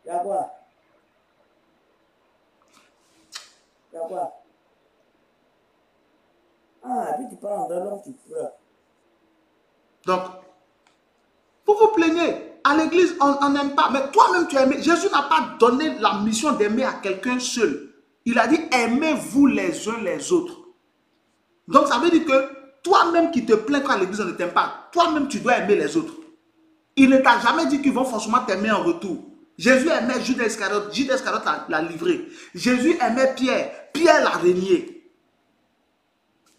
Y'a quoi? Y'a quoi? Ah, puis tu parles en l'homme, tu pleures. Donc, vous vous plaignez. À l'église, on n'aime pas. Mais toi-même, tu as aimé. Jésus n'a pas donné la mission d'aimer à quelqu'un seul. Il a dit, aimez-vous les uns les autres. Donc, ça veut dire que toi-même qui te plains quand à l'église, on ne t'aime pas, toi-même, tu dois aimer les autres. Il ne t'a jamais dit qu'ils vont forcément t'aimer en retour. Jésus aimait Judas Iscariote. Judas Iscariote l'a livré. Jésus aimait Pierre. Pierre l'a renié.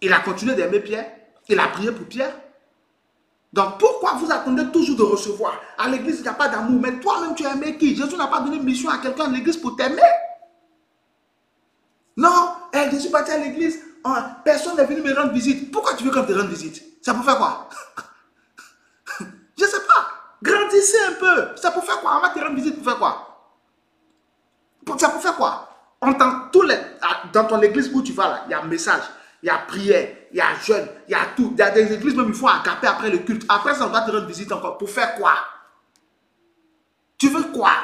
Il a continué d'aimer Pierre. Il a prié pour Pierre. Donc pourquoi vous attendez toujours de recevoir? À l'église, il n'y a pas d'amour. Mais toi-même, tu as aimé qui? Jésus n'a pas donné mission à quelqu'un à l'église pour t'aimer. Non, je suis parti à l'église. Personne n'est venu me rendre visite. Pourquoi tu veux qu'on te rende visite? C'est pour faire quoi? Je ne sais pas. Grandissez un peu. C'est pour faire quoi? On va te rendre visite pour faire quoi? C'est pour faire quoi? Dans ton église où tu vas là, il y a un message, il y a prière, il y a jeûne, il y a tout. Il y a des églises même, il faut agaper après le culte. Après ça, on va te rendre visite encore. Pour faire quoi? Tu veux quoi?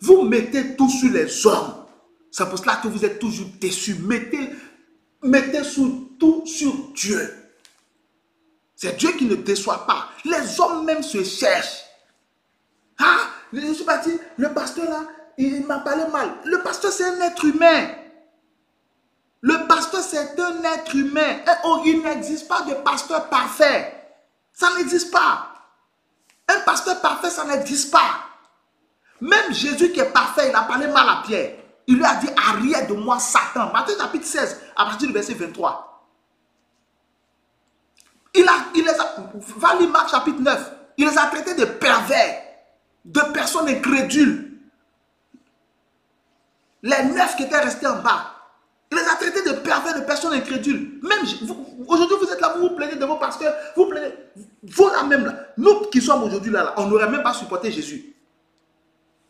Vous mettez tout sur les hommes. C'est pour cela que vous êtes toujours déçus. Mettez tout sur Dieu. C'est Dieu qui ne déçoit pas. Les hommes même se cherchent. Ah, je suis parti, le pasteur là, il m'a parlé mal. Le pasteur, c'est un être humain. Le pasteur, c'est un être humain. Et il n'existe pas de pasteur parfait. Ça n'existe pas. Un pasteur parfait, ça n'existe pas. Même Jésus qui est parfait, il a parlé mal à Pierre. Il lui a dit, arrière de moi, Satan. Matthieu chapitre 16, à partir du verset 23. Va lire Marc chapitre 9. Il les a traités de pervers, de personnes incrédules. Les 9 qui étaient restés en bas. Il les a traités de pervers, de personnes incrédules. Même aujourd'hui, vous êtes là, vous vous plaignez de vos pasteurs, vous plaignez. Vous là même, là, nous qui sommes aujourd'hui là, on n'aurait même pas supporté Jésus.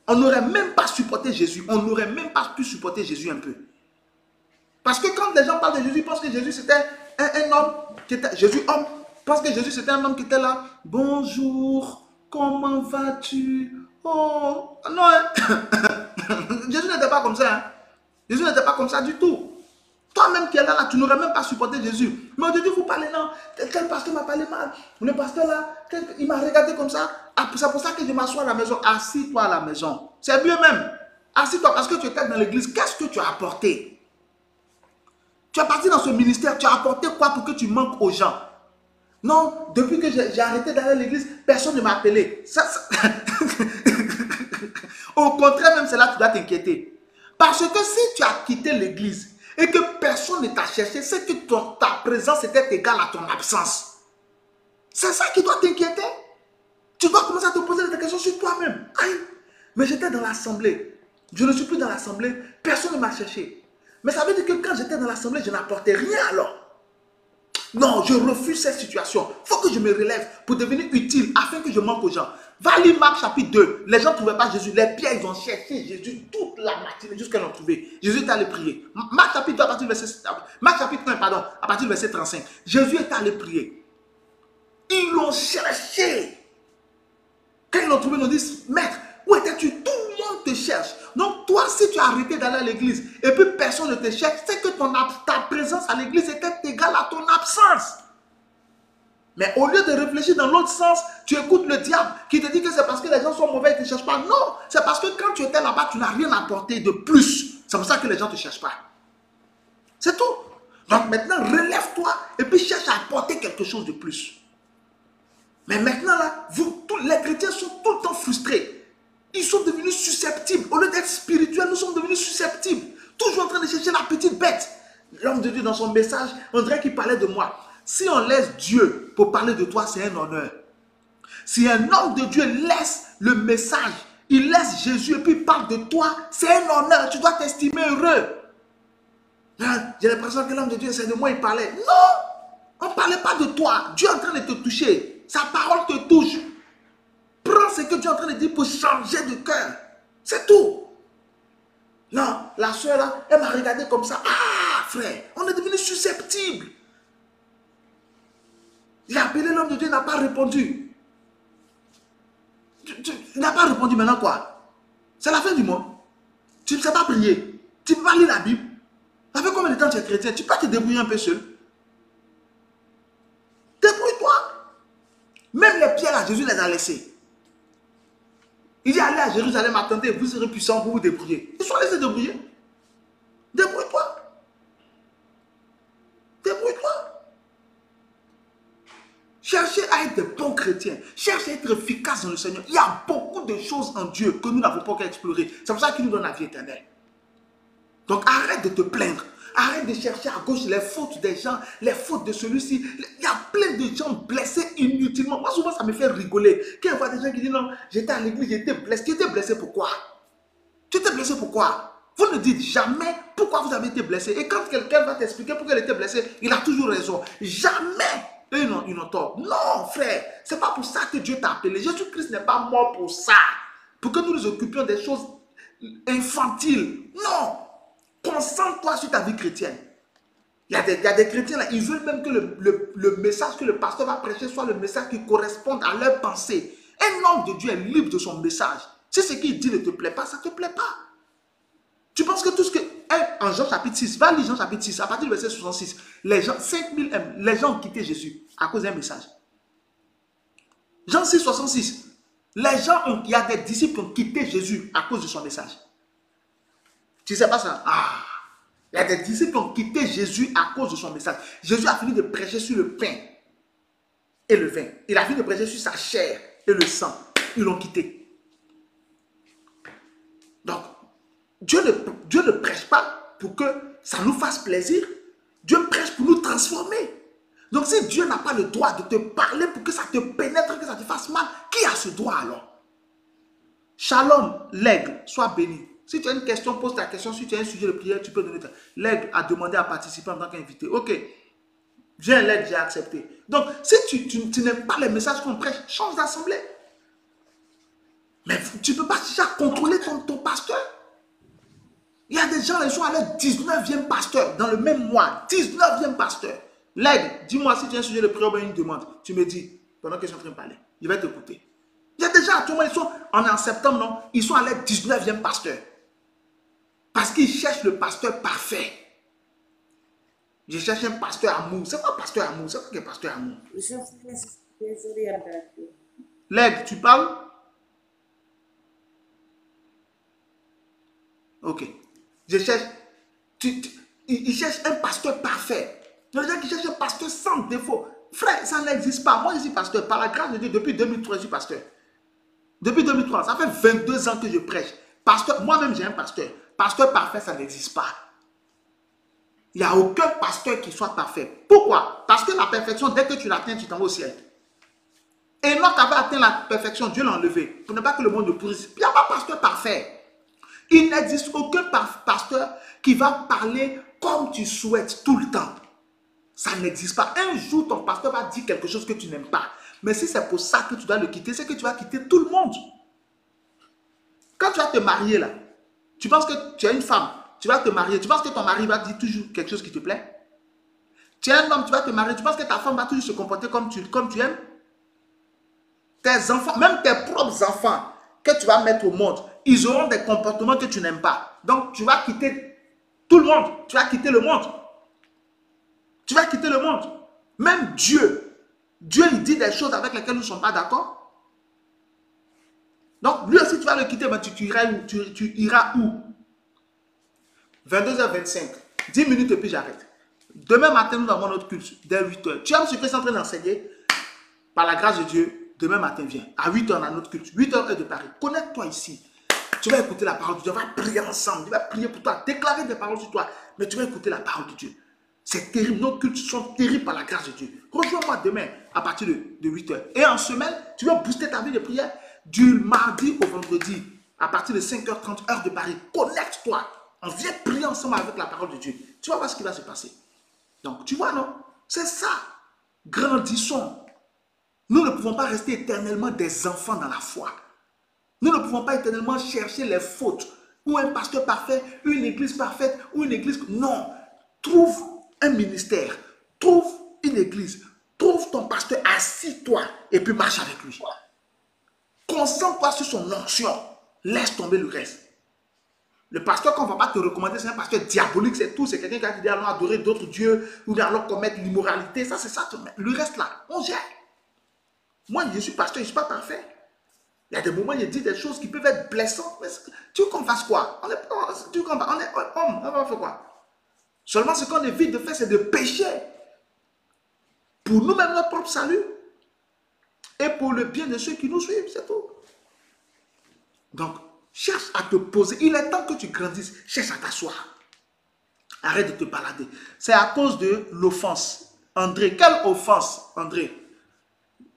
On n'aurait même pas supporté Jésus. On n'aurait même pas pu supporter Jésus un peu. Parce que quand les gens parlent de Jésus, ils pensent que Jésus c'était un homme qui était. Jésus homme. Parce que Jésus c'était un homme qui était là. Bonjour, comment vas-tu? Oh, non, hein? Jésus n'était pas comme ça. Hein? Jésus n'était pas comme ça du tout. Toi-même qui es là, tu n'aurais même pas supporté Jésus. Mais aujourd'hui, vous parlez, non, tel pasteur m'a parlé mal. Le pasteur là, il m'a regardé comme ça. C'est pour ça que je m'assois à la maison. Assis-toi à la maison. C'est mieux même. Assis-toi parce que tu étais dans l'église. Qu'est-ce que tu as apporté? Tu es parti dans ce ministère. Tu as apporté quoi pour que tu manques aux gens? Non, depuis que j'ai arrêté d'aller à l'église, personne ne m'a appelé. Au contraire, même c'est là que tu dois t'inquiéter. Parce que si tu as quitté l'église et que personne ne t'a cherché, c'est que ta présence était égale à ton absence. C'est ça qui doit t'inquiéter. Tu dois commencer à te poser des questions sur toi-même. Aïe, mais j'étais dans l'assemblée. Je ne suis plus dans l'assemblée. Personne ne m'a cherché. Mais ça veut dire que quand j'étais dans l'assemblée, je n'apportais rien alors. Non, je refuse cette situation. Il faut que je me relève pour devenir utile afin que je manque aux gens. Va lire Marc chapitre 2. Les gens ne trouvaient pas Jésus. Les pierres, ils ont cherché Jésus toute la matinée jusqu'à l'ont trouvé. Jésus est allé prier. Marc chapitre 2, à partir du verset, Marc chapitre 1, pardon, à partir du verset 35. Jésus est allé prier. Ils l'ont cherché. Quand ils l'ont trouvé, ils ont dit, maître, où étais-tu? Tout le monde te cherche. Donc toi, si tu as arrêté d'aller à l'église et puis personne ne te cherche, c'est que ta présence à l'église était égale à ton absence. Mais au lieu de réfléchir dans l'autre sens, tu écoutes le diable qui te dit que c'est parce que les gens sont mauvais et ne te cherchent pas. Non, c'est parce que quand tu étais là-bas, tu n'as rien apporté de plus. C'est pour ça que les gens ne te cherchent pas. C'est tout. Donc maintenant, relève-toi et puis cherche à apporter quelque chose de plus. Mais maintenant, là, tous les chrétiens sont tout le temps frustrés. Ils sont devenus susceptibles. Au lieu d'être spirituels, nous sommes devenus susceptibles. Toujours en train de chercher la petite bête. L'homme de Dieu, dans son message, on dirait qu'il parlait de moi. Si on laisse Dieu pour parler de toi, c'est un honneur. Si un homme de Dieu laisse le message, il laisse Jésus et puis il parle de toi, c'est un honneur. Tu dois t'estimer heureux. Hein? J'ai l'impression que l'homme de Dieu, c'est de moi, il parlait. Non, on ne parlait pas de toi. Dieu est en train de te toucher. Sa parole te touche. Prends ce que Dieu est en train de dire pour changer de cœur. C'est tout. Non, la soeur là, elle m'a regardé comme ça. Ah, frère, on est devenu susceptible. Il a appelé l'homme de Dieu, il n'a pas répondu. Il n'a pas répondu, maintenant quoi? C'est la fin du monde. Tu ne sais pas prier. Tu ne peux pas lire la Bible. Ça fait combien de temps tu es chrétien? Tu peux te débrouiller un peu seul. Débrouille-toi. Même les pierres là, Jésus les a laissées. Il dit, allez à Jérusalem, attendez, vous serez puissants pour vous débrouiller. Ils sont laissés débrouiller. Débrouille-toi. Débrouille-toi. Cherchez à être de bons chrétiens. Cherchez à être efficace dans le Seigneur. Il y a beaucoup de choses en Dieu que nous n'avons pas qu'à explorer. C'est pour ça qu'il nous donne la vie éternelle. Donc arrête de te plaindre. Arrête de chercher à gauche les fautes des gens, les fautes de celui-ci. Il y a plein de gens blessés inutilement. Moi, souvent, ça me fait rigoler. Quand je vois des gens qui disent non, j'étais à l'église, j'étais blessé. Tu étais blessé pourquoi? Tu étais blessé pourquoi? Vous ne dites jamais pourquoi vous avez été blessé. Et quand quelqu'un va t'expliquer pourquoi il était blessé, il a toujours raison. Jamais. Eux, ils ont tort. Non, frère, ce n'est pas pour ça que Dieu t'a appelé. Jésus-Christ n'est pas mort pour ça. Pour que nous nous occupions des choses infantiles. Non. Concentre-toi sur ta vie chrétienne. Il y a des chrétiens là, ils veulent même que le message que le pasteur va prêcher soit le message qui corresponde à leur pensée. Un homme de Dieu est libre de son message. Si ce qu'il dit ne te plaît pas, ça ne te plaît pas. Tu penses que tout ce que... En Jean chapitre 6, va lire Jean chapitre 6, à partir du verset 66, les gens, 5000 les gens ont quitté Jésus à cause d'un message. Jean 6, 66, les gens il y a des disciples qui ont quitté Jésus à cause de son message. Tu ne sais pas ça? Ah, il y a des disciples qui ont quitté Jésus à cause de son message. Jésus a fini de prêcher sur le pain et le vin. Il a fini de prêcher sur sa chair et le sang. Ils l'ont quitté. Donc, Dieu ne prêche pas pour que ça nous fasse plaisir. Dieu prêche pour nous transformer. Donc, si Dieu n'a pas le droit de te parler pour que ça te pénètre, que ça te fasse mal, qui a ce droit alors? Shalom, l'aigle, sois béni. Si tu as une question, pose ta question. Si tu as un sujet de prière, tu peux donner ta... L'aigle a demandé à participer en tant qu'invité. Ok, viens l'aigle, j'ai accepté. Donc, si tu n'aimes pas les messages qu'on prêche, change d'assemblée. Mais tu ne peux pas déjà contrôler ton pasteur. Il y a des gens, ils sont à leur 19e pasteur dans le même mois. 19e pasteur. L'aigle, dis-moi si tu as un sujet de prière ou une demande. Tu me dis, pendant que je suis en train de parler. Je vais t'écouter. Il y a des gens actuellement, ils sont en septembre, non? Ils sont à leur 19e pasteur. Parce qu'ils cherchent le pasteur parfait. Je cherche un pasteur amour. C'est quoi pasteur amour? C'est quoi que pasteur amour? L'aigle, tu parles? Ok. Je cherche. Il cherche un pasteur parfait. Il y a des gens qui cherchent un pasteur sans défaut. Frère, ça n'existe pas. Moi, je suis pasteur. Par la grâce de Dieu, depuis 2003, je suis pasteur. Depuis 2003, ça fait 22 ans que je prêche. Pasteur, moi-même, j'ai un pasteur. Pasteur parfait, ça n'existe pas. Il n'y a aucun pasteur qui soit parfait. Pourquoi? Parce que la perfection, dès que tu l'atteins, tu t'en vas au ciel. Enoch avait atteint la perfection, Dieu l'a enlevé. Pour ne pas que le monde ne pourrisse. Il n'y a pas de pasteur parfait. Il n'existe aucun pasteur qui va parler comme tu souhaites tout le temps. Ça n'existe pas. Un jour, ton pasteur va dire quelque chose que tu n'aimes pas. Mais si c'est pour ça que tu dois le quitter, c'est que tu vas quitter tout le monde. Quand tu vas te marier là, tu penses que tu es une femme, tu vas te marier, tu penses que ton mari va dire toujours quelque chose qui te plaît? Tu es un homme, tu vas te marier, tu penses que ta femme va toujours se comporter comme tu aimes? Tes enfants, même tes propres enfants que tu vas mettre au monde, ils auront des comportements que tu n'aimes pas. Donc tu vas quitter tout le monde, tu vas quitter le monde. Tu vas quitter le monde. Même Dieu, il dit des choses avec lesquelles nous ne sommes pas d'accord. Donc lui aussi tu vas le quitter, mais tu iras où? 22h25, 10 minutes et puis j'arrête. Demain matin, nous avons notre culte dès 8h. Tu aimes ce que je suis en train d'enseigner? Par la grâce de Dieu, demain matin, viens. À 8h, on a notre culte. 8h heure de Paris. Connecte-toi ici. Tu vas écouter la parole de Dieu. On va prier ensemble. Tu vas prier pour toi. Déclarer des paroles sur toi. Mais tu vas écouter la parole de Dieu. C'est terrible. Nos cultes sont terribles par la grâce de Dieu. Rejoins-moi demain à partir de 8h. Et en semaine, tu vas booster ta vie de prière du mardi au vendredi à partir de 5h30 heure de Paris. Connecte-toi. On vient prier ensemble avec la parole de Dieu. Tu vas voir ce qui va se passer. Donc, tu vois, non? C'est ça. Grandissons. Nous ne pouvons pas rester éternellement des enfants dans la foi. Nous ne pouvons pas éternellement chercher les fautes. Ou un pasteur parfait, une église parfaite, ou une église... Non. Trouve un ministère. Trouve une église. Trouve ton pasteur, assis-toi et puis marche avec lui. Concentre-toi sur son onction. Laisse tomber le reste. Le pasteur qu'on ne va pas te recommander, c'est un pasteur diabolique, c'est tout. C'est quelqu'un qui dit allons adorer d'autres dieux ou allons commettre l'immoralité. Ça, c'est ça. Le reste là, on gère. Moi, je suis pasteur, je ne suis pas parfait. Il y a des moments où je dis des choses qui peuvent être blessantes. Mais tu veux qu'on fasse quoi? On est homme, on va faire quoi? Seulement ce qu'on évite de faire, c'est de pécher. Pour nous-mêmes, notre propre salut. Et pour le bien de ceux qui nous suivent, c'est tout. Donc, cherche à te poser. Il est temps que tu grandisses. Cherche à t'asseoir. Arrête de te balader. C'est à cause de l'offense. André, quelle offense, André?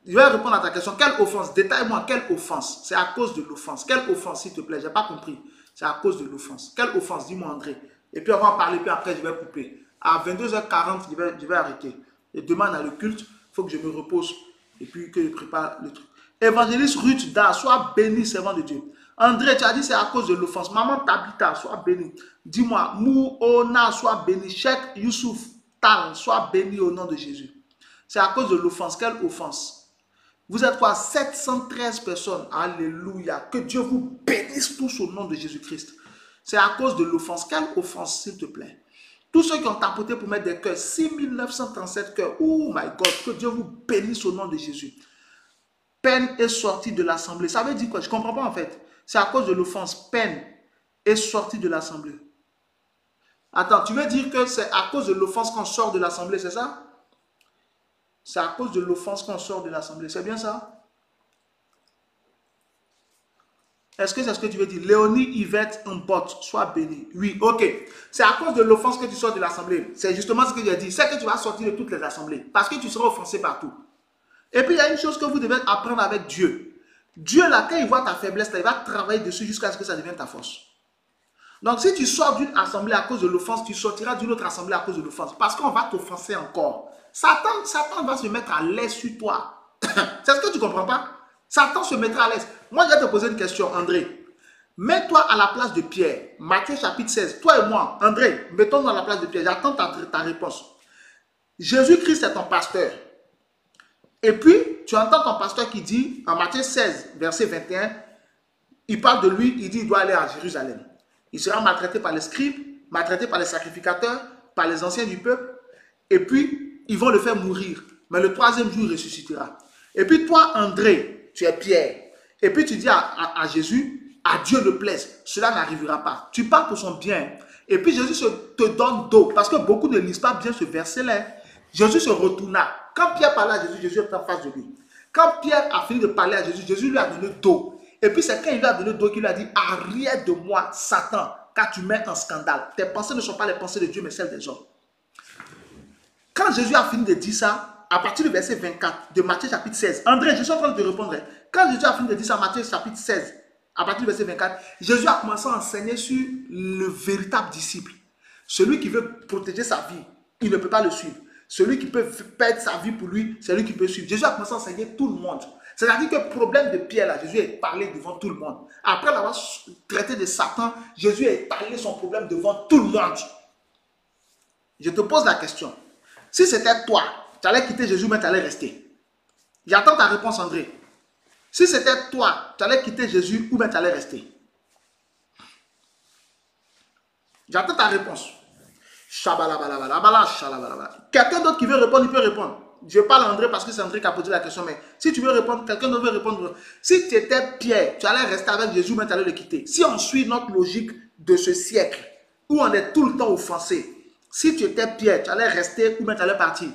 Je vais répondre à ta question. Quelle offense? Détaille-moi, quelle offense? C'est à cause de l'offense. Quelle offense, s'il te plaît? Je n'ai pas compris. C'est à cause de l'offense. Quelle offense? Dis-moi, André. Et puis, on va en parler, puis après, je vais couper. À 22h40, je vais arrêter. Et demain, on a le culte. Il faut que je me repose. Et puis, que je prépare le truc. Évangéliste Ruth Da, sois béni, servant de Dieu. André, tu as dit c'est à cause de l'offense. Maman Tabita, sois béni. Dis-moi, Mouona, sois béni. Cheikh Youssouf Tal, sois béni au nom de Jésus. C'est à cause de l'offense. Quelle offense? Vous êtes quoi? 713 personnes. Alléluia. Que Dieu vous bénisse tous au nom de Jésus-Christ. C'est à cause de l'offense. Quelle offense, s'il te plaît? Tous ceux qui ont tapoté pour mettre des cœurs, 6937 cœurs. Oh my God, que Dieu vous bénisse au nom de Jésus. Peine est sortie de l'assemblée. Ça veut dire quoi? Je ne comprends pas en fait. C'est à cause de l'offense. Peine est sortie de l'assemblée. Attends, tu veux dire que c'est à cause de l'offense qu'on sort de l'assemblée, c'est ça? C'est à cause de l'offense qu'on sort de l'assemblée. C'est bien ça? Est-ce que c'est ce que tu veux dire? Léonie Yvette Mbot, sois béni. Oui, ok. C'est à cause de l'offense que tu sors de l'assemblée. C'est justement ce que j'ai dit. C'est que tu vas sortir de toutes les assemblées. Parce que tu seras offensé partout. Et puis il y a une chose que vous devez apprendre avec Dieu. Dieu là, quand il voit ta faiblesse, là, il va travailler dessus jusqu'à ce que ça devienne ta force. Donc si tu sors d'une assemblée à cause de l'offense, tu sortiras d'une autre assemblée à cause de l'offense. Parce qu'on va t'offenser encore. Satan va se mettre à l'aise sur toi. C'est ce que tu ne comprends pas? Satan se mettra à l'aise. Moi, je vais te poser une question, André. Mets-toi à la place de Pierre. Matthieu chapitre 16. Toi et moi, André, mettons-nous à la place de Pierre. J'attends ta réponse. Jésus-Christ est ton pasteur. Et puis, tu entends ton pasteur qui dit, en Matthieu 16, verset 21, il parle de lui, il dit il doit aller à Jérusalem. Il sera maltraité par les scribes, maltraité par les sacrificateurs, par les anciens du peuple. Et puis, ils vont le faire mourir. Mais le troisième jour, il ressuscitera. Et puis toi, André, tu es Pierre. Et puis tu dis à Jésus, à Dieu le plaise, cela n'arrivera pas. Tu parles pour son bien. Et puis Jésus te donne dos. Parce que beaucoup ne lisent pas bien ce verset-là. Jésus se retourna. Quand Pierre parlait à Jésus, Jésus était en face de lui. Quand Pierre a fini de parler à Jésus, Jésus lui a donné dos. Et puis c'est quand il lui a donné dos qu'il lui a dit, arrière de moi, Satan, car tu mets en scandale. Tes pensées ne sont pas les pensées de Dieu, mais celles des hommes. Quand Jésus a fini de dire ça, à partir du verset 24 de Matthieu chapitre 16, André, je suis en train de te répondre. Quand Jésus a fini de dire ça, Matthieu chapitre 16, à partir du verset 24, Jésus a commencé à enseigner sur le véritable disciple. Celui qui veut protéger sa vie, il ne peut pas le suivre. Celui qui peut perdre sa vie pour lui, c'est lui qui peut suivre. Jésus a commencé à enseigner tout le monde. C'est-à-dire que le problème de Pierre, là, Jésus a parlé devant tout le monde. Après l'avoir traité de Satan, Jésus a parlé son problème devant tout le monde. Je te pose la question. Si c'était toi, tu allais quitter Jésus, mais tu allais rester. J'attends ta réponse, André. Si c'était toi, tu allais quitter Jésus ou bien tu allais rester. J'attends ta réponse. Quelqu'un d'autre qui veut répondre, il peut répondre. Je parle à André parce que c'est André qui a posé la question, mais si tu veux répondre, quelqu'un d'autre veut répondre. Si tu étais Pierre, tu allais rester avec Jésus, mais tu allais le quitter. Si on suit notre logique de ce siècle, où on est tout le temps offensé, si tu étais Pierre, tu allais rester ou bien tu allais partir.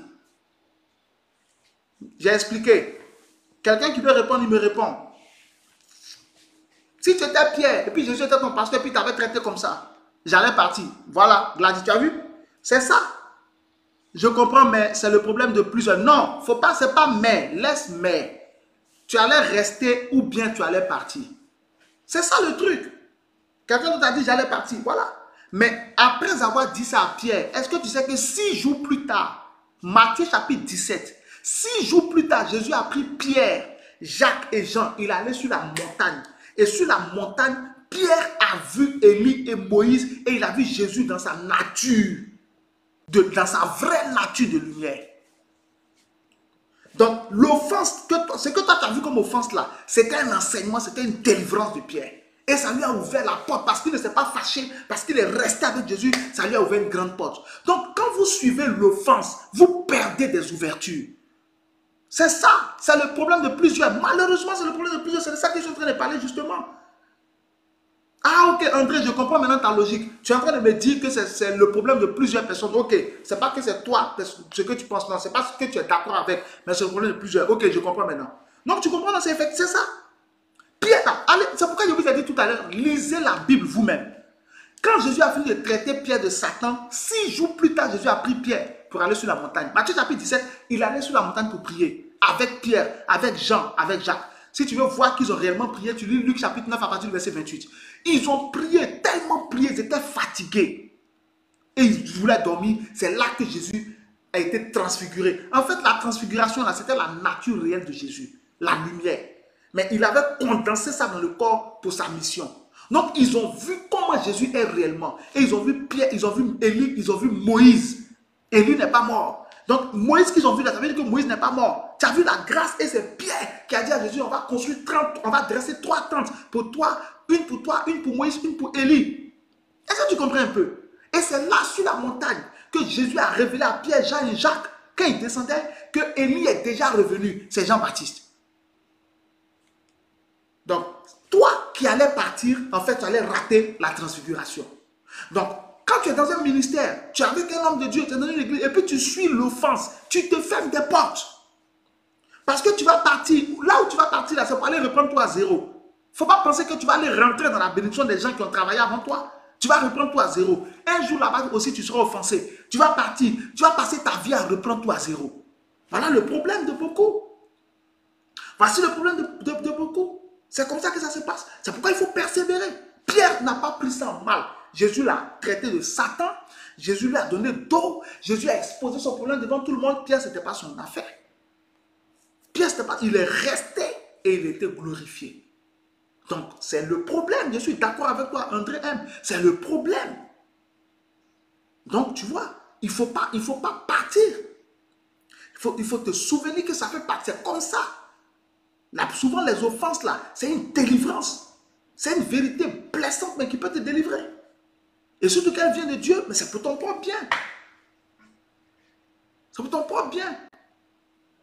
J'ai expliqué. Quelqu'un qui veut répondre, il me répond. Si tu étais Pierre, et puis Jésus était ton pasteur, et puis tu avais traité comme ça, j'allais partir. Voilà, Gladys, tu as vu? C'est ça. Je comprends, mais c'est le problème de plusieurs. Non, faut pas, c'est pas mais. Laisse mais. Tu allais rester ou bien tu allais partir. C'est ça le truc. Quelqu'un d'autre a dit j'allais partir. Voilà. Mais après avoir dit ça à Pierre, est-ce que tu sais que 6 jours plus tard, Matthieu chapitre 17, 6 jours plus tard, Jésus a pris Pierre, Jacques et Jean. Il allait sur la montagne. Et sur la montagne, Pierre a vu Élie et Moïse et il a vu Jésus dans sa nature, dans sa vraie nature de lumière. Donc, l'offense, ce que toi tu as vu comme offense là, c'était un enseignement, c'était une délivrance de Pierre. Et ça lui a ouvert la porte parce qu'il ne s'est pas fâché, parce qu'il est resté avec Jésus, ça lui a ouvert une grande porte. Donc, quand vous suivez l'offense, vous perdez des ouvertures. C'est ça, c'est le problème de plusieurs. Malheureusement, c'est le problème de plusieurs. C'est de ça que je suis en train de parler justement. Ah ok, André, je comprends maintenant ta logique. Tu es en train de me dire que c'est le problème de plusieurs personnes. Ok, c'est pas que c'est toi, ce que tu penses, non. C'est pas ce que tu es d'accord avec, mais c'est le problème de plusieurs. Ok, je comprends maintenant. Donc tu comprends, c'est ça. Pierre, c'est pourquoi je vous ai dit tout à l'heure, lisez la Bible vous-même. Quand Jésus a fini de traiter Pierre de Satan, 6 jours plus tard, Jésus a pris Pierre pour aller sur la montagne. Matthieu chapitre 17, il allait sur la montagne pour prier. Avec Pierre, avec Jean, avec Jacques. Si tu veux voir qu'ils ont réellement prié, tu lis Luc chapitre 9 à partir du verset 28. Ils ont prié, tellement prié, ils étaient fatigués. Et ils voulaient dormir. C'est là que Jésus a été transfiguré. En fait, la transfiguration, là, c'était la nature réelle de Jésus. La lumière. Mais il avait condensé ça dans le corps pour sa mission. Donc, ils ont vu comment Jésus est réellement. Et ils ont vu Pierre, ils ont vu Élie, ils ont vu Moïse. Élie n'est pas mort. Donc, Moïse qu'ils ont vu là, ça veut dire que Moïse n'est pas mort. Tu as vu la grâce et c'est Pierre qui a dit à Jésus, on va construire 30, on va dresser 3 tentes pour toi, une pour Moïse, une pour Élie. Est-ce que tu comprends un peu? Et c'est là, sur la montagne, que Jésus a révélé à Pierre, Jean et Jacques, quand ils descendaient, que Élie est déjà revenu. C'est Jean-Baptiste. Donc, toi qui allais partir, en fait, tu allais rater la transfiguration. Donc, quand tu es dans un ministère, tu es avec un homme de Dieu, tu es dans une église, et puis tu suis l'offense, tu te fermes des portes. Parce que tu vas partir, là où tu vas partir, là, c'est pour aller reprendre toi à zéro. Il ne faut pas penser que tu vas aller rentrer dans la bénédiction des gens qui ont travaillé avant toi. Tu vas reprendre toi à zéro. Un jour là-bas aussi, tu seras offensé. Tu vas partir, tu vas passer ta vie à reprendre toi à zéro. Voilà le problème de beaucoup. Voici le problème de beaucoup. C'est comme ça que ça se passe. C'est pourquoi il faut persévérer. Pierre n'a pas pris ça en mal. Jésus l'a traité de Satan. Jésus lui a donné d'eau. Jésus a exposé son problème devant tout le monde. Pierre, ce n'était pas son affaire. Pierre, c'était pas. Il est resté et il était glorifié. Donc, c'est le problème. Je suis d'accord avec toi, André M. C'est le problème. Donc, tu vois, il ne faut pas partir. Il faut te souvenir que ça fait partie. C'est comme ça. Là, souvent, les offenses, là, c'est une délivrance. C'est une vérité blessante, mais qui peut te délivrer. Et surtout qu'elle vient de Dieu, mais c'est pour ton propre bien. C'est pour ton propre bien.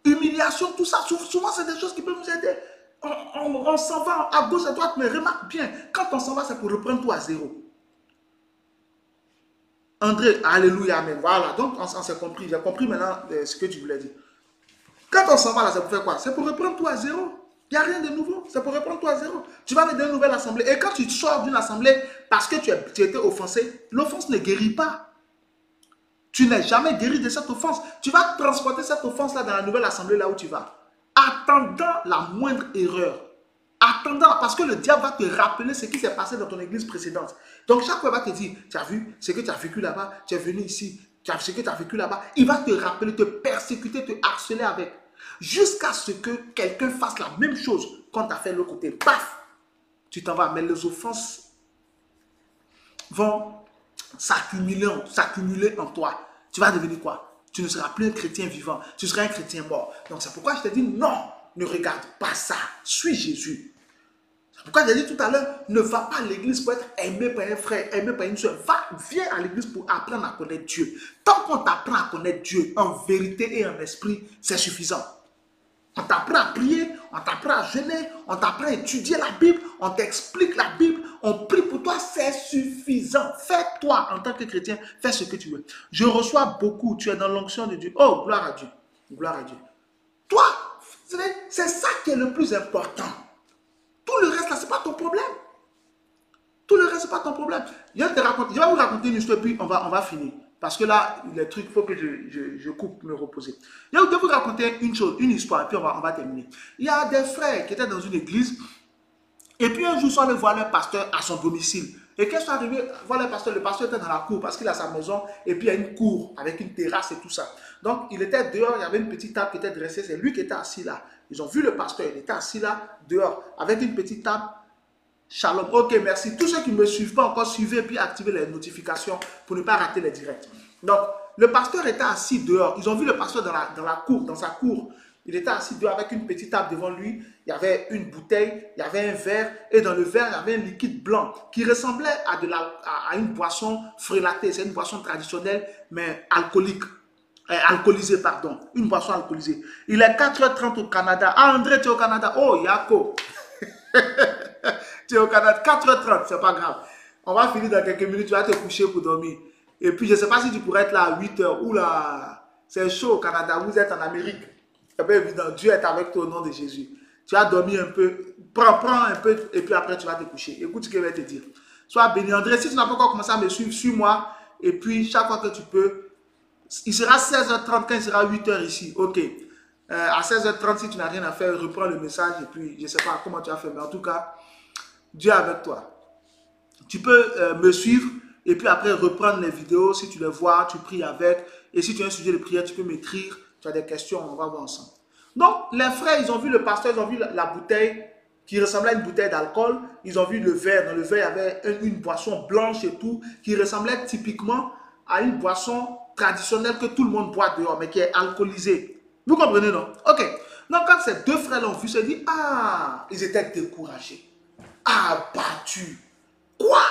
Humiliation, tout ça, souvent, c'est des choses qui peuvent nous aider. On s'en va à gauche, à droite, mais remarque bien, quand on s'en va, c'est pour reprendre tout à zéro. André, alléluia, amen. Voilà, donc on s'est compris. J'ai compris maintenant ce que tu voulais dire. Quand on s'en va là, c'est pour faire quoi? C'est pour reprendre tout à zéro. Il n'y a rien de nouveau. C'est pour reprendre tout à zéro. Tu vas aller dans une nouvelle assemblée. Et quand tu sors d'une assemblée parce que tu étais offensé, l'offense ne guérit pas. Tu n'es jamais guéri de cette offense. Tu vas transporter cette offense-là dans la nouvelle assemblée là où tu vas. Attendant la moindre erreur. Attendant, parce que le diable va te rappeler ce qui s'est passé dans ton église précédente. Donc chaque fois, il va te dire, tu as vu ce que tu as vécu là-bas, tu es venu ici. ce que tu as vécu là-bas, il va te rappeler, te persécuter, te harceler avec. Jusqu'à ce que quelqu'un fasse la même chose quand tu as fait de l'autre côté. Paf! Tu t'en vas. Mais les offenses vont s'accumuler en toi. Tu vas devenir quoi? Tu ne seras plus un chrétien vivant. Tu seras un chrétien mort. Donc c'est pourquoi je te dis non, ne regarde pas ça. Suis Jésus. C'est pourquoi j'ai dit tout à l'heure, ne va pas à l'église pour être aimé par un frère, aimé par une soeur. Viens à l'église pour apprendre à connaître Dieu. Tant qu'on t'apprend à connaître Dieu en vérité et en esprit, c'est suffisant. On t'apprend à prier, on t'apprend à jeûner, on t'apprend à étudier la Bible, on t'explique la Bible, on prie pour toi, c'est suffisant. Fais-toi en tant que chrétien, fais ce que tu veux. Je reçois beaucoup, tu es dans l'onction de Dieu. Oh, gloire à Dieu. Gloire à Dieu. Toi, c'est ça qui est le plus important. Tout le reste, là, ce n'est pas ton problème. Tout le reste, ce n'est pas ton problème. Je vais vous raconter une histoire, puis on va finir. Parce que là, les trucs, il faut que je coupe, me reposer. Je vais vous raconter une histoire, puis on va terminer. Il y a des frères qui étaient dans une église, et puis un jour, ils sont allés voir leur pasteur à son domicile. Et quand ils sont arrivés voir le pasteur était dans la cour, parce qu'il a sa maison, et puis il y a une cour avec une terrasse et tout ça. Donc, il était dehors, il y avait une petite table qui était dressée, c'est lui qui était assis là. Ils ont vu le pasteur, il était assis là, dehors, avec une petite table. Shalom. Ok, merci. Tous ceux qui ne me suivent pas encore, suivez et puis activez les notifications pour ne pas rater les directs. Donc, le pasteur était assis dehors. Ils ont vu le pasteur dans la cour, dans sa cour. Il était assis dehors avec une petite table devant lui. Il y avait une bouteille, il y avait un verre. Et dans le verre, il y avait un liquide blanc qui ressemblait à une boisson frélatée. C'est une boisson traditionnelle, mais alcoolique. Alcoolisée, pardon. Une boisson alcoolisée. Il est 4h30 au Canada. Ah, André, tu es au Canada. Oh, Yako. Tu es au Canada. 4h30, c'est pas grave. On va finir dans quelques minutes. Tu vas te coucher pour dormir. Et puis, je ne sais pas si tu pourrais être là à 8h. Oula, c'est chaud au Canada. Vous êtes en Amérique. C'est pas évident. Dieu est avec toi au nom de Jésus. Tu as dormi un peu. Prends un peu et puis après, tu vas te coucher. Écoute ce que je vais te dire. Sois béni. André, si tu n'as pas encore commencé à me suivre, suis-moi. Et puis, chaque fois que tu peux, il sera 16h30 quand il sera 8h ici. Ok. À 16h30, si tu n'as rien à faire, reprends le message. Et puis, je ne sais pas comment tu as fait. Mais en tout cas, Dieu est avec toi. Tu peux me suivre. Et puis après, reprendre les vidéos. Si tu les vois, tu pries avec. Et si tu as un sujet de prière, tu peux m'écrire. Tu as des questions, on va voir ensemble. Donc, les frères, ils ont vu le pasteur, ils ont vu la bouteille qui ressemblait à une bouteille d'alcool. Ils ont vu le verre. Dans le verre, il y avait une boisson blanche et tout, qui ressemblait typiquement à une boisson traditionnelle que tout le monde boit dehors, mais qui est alcoolisée. Vous comprenez, non? Ok. Donc, quand ces deux frères l'ont vu, ils se sont dit, ah, ils étaient découragés. Abattus. Quoi?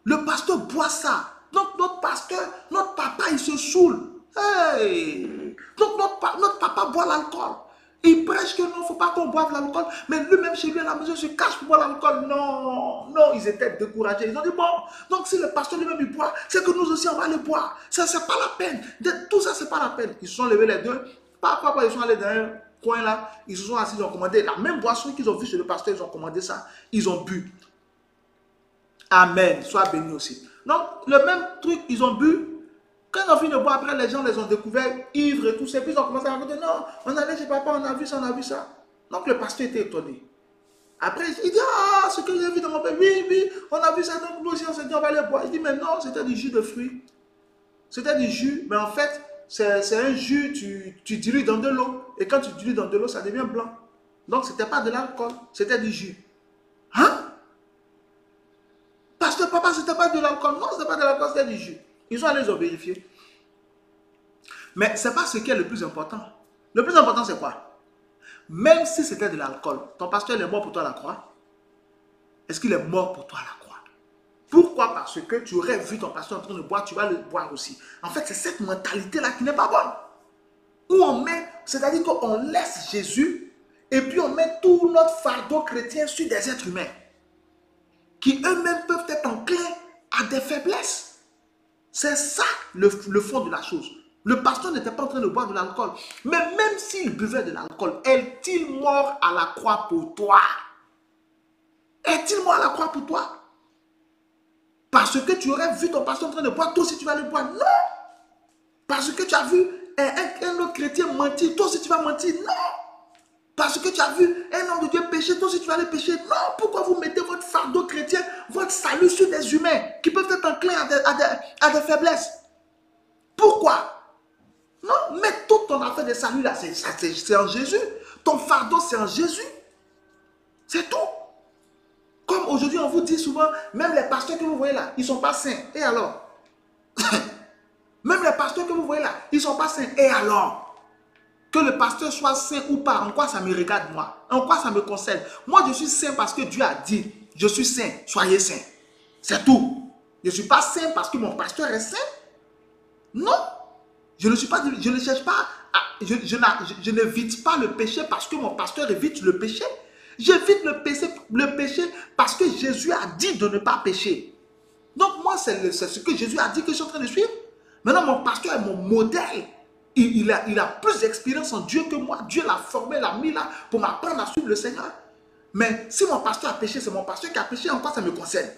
Le pasteur boit ça. Donc, notre pasteur, notre papa, il se saoule. Hey! Donc, notre papa boit l'alcool. Il prêche que non, il ne faut pas qu'on boive l'alcool. Mais lui-même, chez lui, à la maison, il se cache pour boire l'alcool. Non, non, ils étaient découragés. Ils ont dit, bon, donc si le pasteur lui-même, il boit, c'est que nous aussi, on va le boire. Ça, c'est pas la peine. Tout ça, c'est pas la peine. Ils se sont levés les deux. Papa, ils sont allés dans un coin là. Ils se sont assis, ils ont commandé la même boisson qu'ils ont vue chez le pasteur. Ils ont commandé ça. Ils ont bu. Amen. Sois béni aussi. Donc, le même truc, ils ont bu. Quand ils ont fini de boire, après, les gens les ont découverts ivres et tout ça. Puis ils ont commencé à raconter, non, on allait chez papa, on a vu ça, on a vu ça. Donc le pasteur était étonné. Après, il dit, ah, ce que j'ai vu dans mon père, oui, oui, on a vu ça, donc nous aussi, on s'est dit, on va aller boire. Il dit, mais non, c'était du jus de fruits. C'était du jus, mais en fait, c'est un jus, tu dilues dans de l'eau. Et quand tu dilues dans de l'eau, ça devient blanc. Donc, ce n'était pas de l'alcool, c'était du jus. Hein? Pasteur, papa, ce n'était pas de l'alcool. Non, ce n'était pas de l'alcool, c'était du jus. Ils ont allé, ils ont vérifié. Mais ce n'est pas ce qui est le plus important. Le plus important, c'est quoi? Même si c'était de l'alcool, ton pasteur il est mort pour toi à la croix. Est-ce qu'il est mort pour toi à la croix? Pourquoi? Parce que tu aurais vu ton pasteur en train de boire, tu vas le boire aussi. En fait, c'est cette mentalité-là qui n'est pas bonne. Où on met, c'est-à-dire qu'on laisse Jésus et puis on met tout notre fardeau chrétien sur des êtres humains qui eux-mêmes peuvent être enclins à des faiblesses. C'est ça le fond de la chose. Le pasteur n'était pas en train de boire de l'alcool. Mais même s'il buvait de l'alcool, est-il mort à la croix pour toi? Est-il mort à la croix pour toi? Parce que tu aurais vu ton pasteur en train de boire, toi aussi tu vas le boire. Non. Parce que tu as vu un autre chrétien mentir, toi aussi tu vas mentir. Non. Parce que tu as vu un homme de Dieu pécher, toi aussi tu vas aller pécher. Non. Pourquoi vous mettez votre fardeau chrétien, votre salut sur des humains qui peuvent être enclins à des faiblesses? Pourquoi? Non, mets toute ton affaire de salut là, c'est en Jésus. Ton fardeau, c'est en Jésus. C'est tout. Comme aujourd'hui, on vous dit souvent, même les pasteurs que vous voyez là, ils ne sont pas saints. Et alors? Même les pasteurs que vous voyez là, ils ne sont pas saints. Et alors? Que le pasteur soit saint ou pas, en quoi ça me regarde moi? En quoi ça me concerne? Moi, je suis saint parce que Dieu a dit, je suis saint, soyez saint. C'est tout. Je ne suis pas saint parce que mon pasteur est saint. Non. Je ne suis pas, je ne cherche pas, je n'évite pas le péché parce que mon pasteur évite le péché. J'évite le péché parce que Jésus a dit de ne pas pécher. Donc moi, c'est ce que Jésus a dit que je suis en train de suivre. Maintenant, mon pasteur est mon modèle. Il a plus d'expérience en Dieu que moi. Dieu l'a formé, l'a mis là pour m'apprendre à suivre le Seigneur. Mais si mon pasteur a péché, c'est mon pasteur qui a péché, en quoi ça me concerne?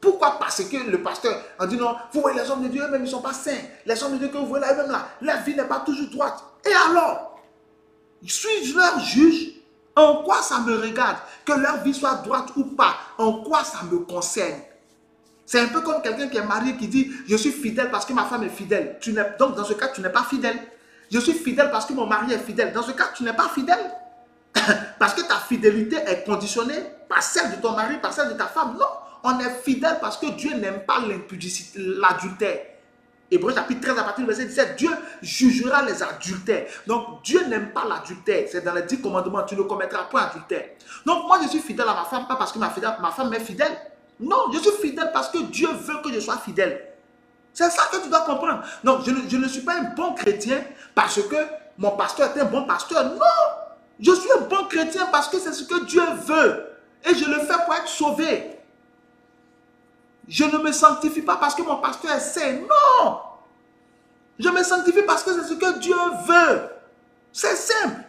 Pourquoi? Parce que le pasteur a dit non, vous voyez les hommes de Dieu, eux-mêmes, ils ne sont pas saints. Les hommes de Dieu que vous voyez là, eux-mêmes là, leur vie n'est pas toujours droite. Et alors? Suis-je leur juge? En quoi ça me regarde? Que leur vie soit droite ou pas, en quoi ça me concerne? C'est un peu comme quelqu'un qui est marié qui dit je suis fidèle parce que ma femme est fidèle. Donc dans ce cas, tu n'es pas fidèle. Je suis fidèle parce que mon mari est fidèle. Dans ce cas, tu n'es pas fidèle. Parce que ta fidélité est conditionnée par celle de ton mari, par celle de ta femme. Non, on est fidèle parce que Dieu n'aime pas l'impudicité, l'adultère. Hébreux chapitre 13 à partir du verset 17, Dieu jugera les adultères. Donc Dieu n'aime pas l'adultère. C'est dans les 10 commandements, tu ne commettras point adultère. Donc moi je suis fidèle à ma femme, pas parce que ma femme est fidèle. Non, je suis fidèle parce que Dieu veut que je sois fidèle. C'est ça que tu dois comprendre. Donc je ne suis pas un bon chrétien parce que mon pasteur est un bon pasteur. Non, je suis un bon chrétien parce que c'est ce que Dieu veut. Et je le fais pour être sauvé. Je ne me sanctifie pas parce que mon pasteur est saint. Non! Je me sanctifie parce que c'est ce que Dieu veut. C'est simple.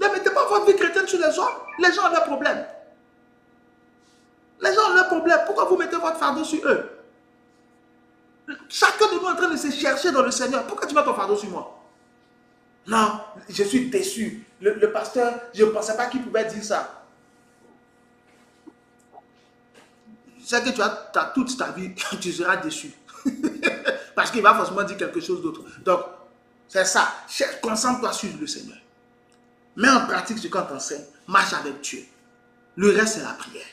Ne mettez pas votre vie chrétienne sur les hommes. Les gens ont leurs problèmes. Les gens ont leurs problèmes. Pourquoi vous mettez votre fardeau sur eux? Chacun de nous est en train de se chercher dans le Seigneur. Pourquoi tu mets ton fardeau sur moi? Non, je suis déçu. Le pasteur, je ne pensais pas qu'il pouvait dire ça. C'est que tu as toute ta vie, tu seras déçu. Parce qu'il va forcément dire quelque chose d'autre. Donc, c'est ça. Concentre-toi sur le Seigneur. Mets en pratique ce qu'on t'enseigne. Marche avec Dieu. Le reste, c'est la prière.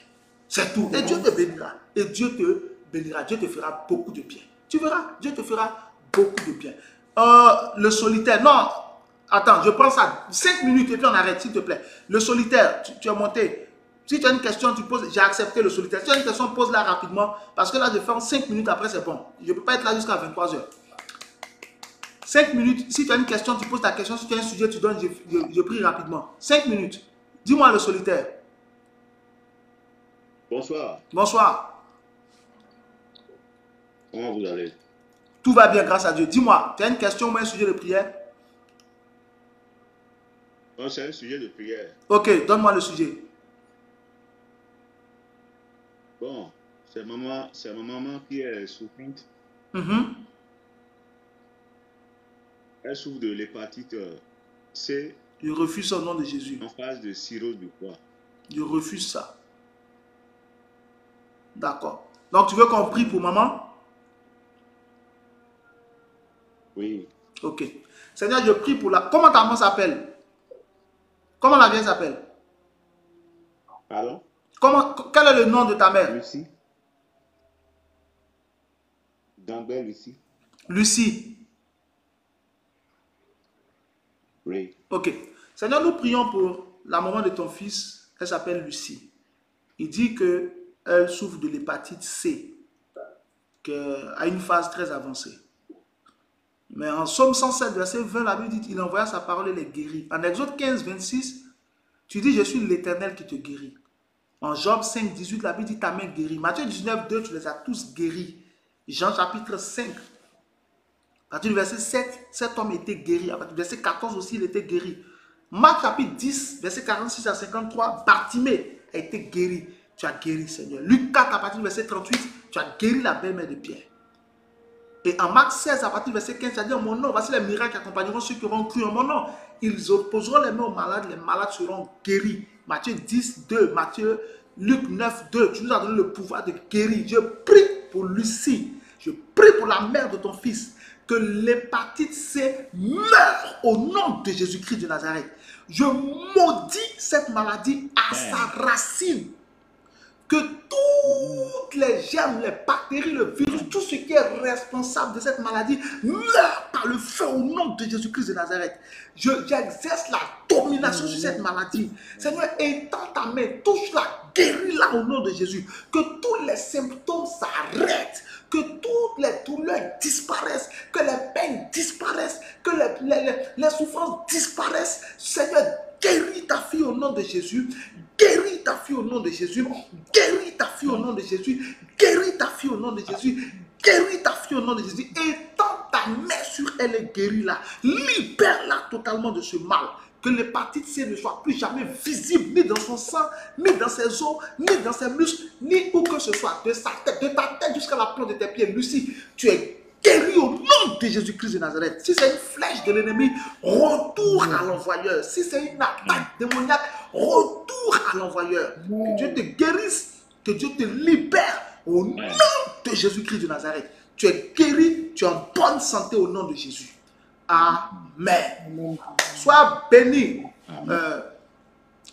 C'est tout. Et Dieu te bénira. Et Dieu te bénira. Dieu te fera beaucoup de bien. Tu verras, Dieu te fera beaucoup de bien. Le solitaire, non. Attends, je prends ça. 5 minutes et puis on arrête, s'il te plaît. Le solitaire, tu es monté. Si tu as une question, tu poses. J'ai accepté le solitaire. Si tu as une question, pose-la rapidement. Parce que là, je fais en 5 minutes après, c'est bon. Je ne peux pas être là jusqu'à 23 h. 5 minutes. Si tu as une question, tu poses ta question. Si tu as un sujet, tu donnes. Je prie rapidement. 5 minutes. Dis-moi le solitaire. Bonsoir. Bonsoir. Comment vous allez? Tout va bien, grâce à Dieu. Dis-moi, tu as une question ou un sujet de prière? Non, c'est un sujet de prière. Ok, donne-moi le sujet. Bon, c'est ma maman qui est souffrante. Elle souffre de l'hépatite C. Je refuse au nom de Jésus. En phase de cirrhose du foie. Je refuse ça. D'accord. Donc, tu veux qu'on prie pour maman? Oui. Ok. Seigneur, je prie pour la... Comment ta maman s'appelle? Comment la vieille s'appelle? Pardon? Quel est le nom de ta mère? Lucie. Dambert Lucie. Lucie. Oui. Ok. Seigneur, nous prions pour la maman de ton fils. Elle s'appelle Lucie. Il dit qu'elle souffre de l'hépatite C, à une phase très avancée. Mais en Somme 107, verset 20, la Bible dit qu'il envoya sa parole et les guérit. En Exode 15, 26, tu dis, je suis l'Éternel qui te guérit. En Job 5, 18, la Bible dit, ta main guérit. Matthieu 19, 2, tu les as tous guéris. Jean chapitre 5, à partir du verset 7, cet homme était guéri. À partir du verset 14 aussi, il était guéri. Marc chapitre 10, verset 46 à 53, Bartimée a été guéri. Tu as guéri, Seigneur. Luc 4, à partir du verset 38, tu as guéri la belle-mère de Pierre. Et en Marc 16, à partir du verset 15, tu as dit en mon nom, voici les miracles qui accompagneront ceux qui auront cru en mon nom. Ils opposeront les mains aux malades seront guéris. Matthieu 10, 2, Luc 9, 2, tu nous as donné le pouvoir de guérir. Je prie pour Lucie. Je prie pour la mère de ton fils, que l'hépatite C meure au nom de Jésus-Christ de Nazareth. Je maudis cette maladie à sa racine. Que toutes les germes, les bactéries, le virus, tout ce qui est responsable de cette maladie meurt par le feu au nom de Jésus-Christ de Nazareth. J'exerce la domination sur cette maladie. Seigneur, étends ta main, touche-la, guéris-la au nom de Jésus. Que tous les symptômes s'arrêtent, que toutes les douleurs disparaissent, que les peines disparaissent, que les souffrances disparaissent. Seigneur, guéris ta fille au nom de Jésus. Guéris ta fille au nom de Jésus. Guéris ta fille au nom de Jésus. Guéris ta fille au nom de Jésus. Guéris ta fille au nom de Jésus. Étends ta main sur elle et guéris-la. Libère-la totalement de ce mal. Que l'hépatite C ne soit plus jamais visible, ni dans son sang, ni dans ses os, ni dans ses muscles, ni où que ce soit. De sa tête, de ta tête jusqu'à la plante de tes pieds. Lucie, tu es guéri au nom de Jésus-Christ de Nazareth. Si c'est une flèche de l'ennemi, retour à l'envoyeur. Si c'est une attaque démoniaque, retour à l'envoyeur. Que Dieu te guérisse, que Dieu te libère au nom de Jésus-Christ de Nazareth. Tu es guéri, tu es en bonne santé au nom de Jésus. Amen. Sois béni.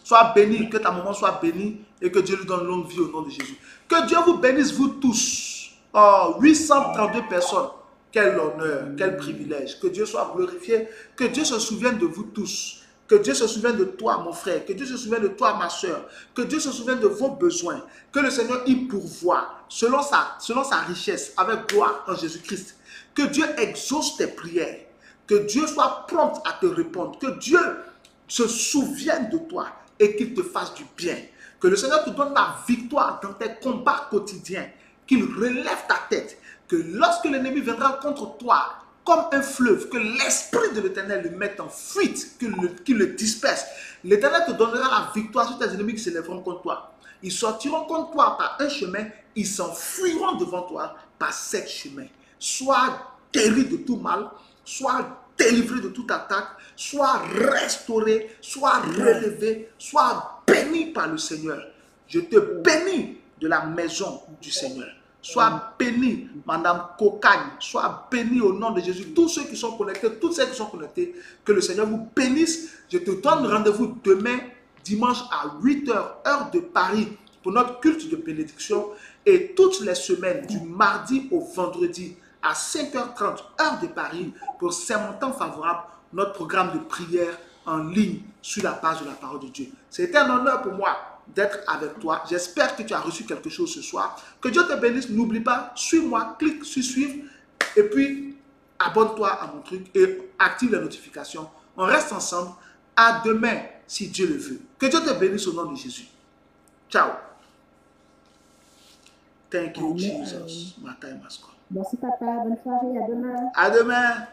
Sois béni, que ta maman soit bénie et que Dieu lui donne longue vie au nom de Jésus. Que Dieu vous bénisse, vous tous. Oh, 832 personnes. Quel honneur, quel privilège. Que Dieu soit glorifié. Que Dieu se souvienne de vous tous. Que Dieu se souvienne de toi, mon frère. Que Dieu se souvienne de toi, ma soeur. Que Dieu se souvienne de vos besoins. Que le Seigneur y pourvoie selon sa richesse, avec gloire en Jésus-Christ. Que Dieu exauce tes prières. Que Dieu soit prompt à te répondre. Que Dieu se souvienne de toi et qu'il te fasse du bien. Que le Seigneur te donne la victoire dans tes combats quotidiens. Qu'il relève ta tête. Que lorsque l'ennemi viendra contre toi comme un fleuve, que l'Esprit de l'Éternel le mette en fuite, qu'il le disperse. L'Éternel te donnera la victoire sur tes ennemis qui s'élèveront contre toi. Ils sortiront contre toi par un chemin, ils s'enfuiront devant toi par 7 chemins. Sois guéri de tout mal, sois délivré de toute attaque, sois restauré, sois relevé, sois béni par le Seigneur. Je te bénis de la maison du Seigneur. Sois béni, Madame Cocagne. Sois béni au nom de Jésus. Tous ceux qui sont connectés, toutes celles qui sont connectées, que le Seigneur vous bénisse. Je te donne rendez-vous demain, dimanche à 8h, heure de Paris, pour notre culte de bénédiction. Et toutes les semaines, du mardi au vendredi, à 5h30, heure de Paris, pour Saint-Montant favorable, notre programme de prière en ligne sur la page de la parole de Dieu. C'est un honneur pour moi d'être avec toi. J'espère que tu as reçu quelque chose ce soir. Que Dieu te bénisse. N'oublie pas, suis-moi, clique sur suivre et puis abonne-toi à mon truc et active les notifications. On reste ensemble. À demain, si Dieu le veut. Que Dieu te bénisse au nom de Jésus. Ciao. Thank you, Jesus. Merci papa, bonne soirée, à demain. À demain.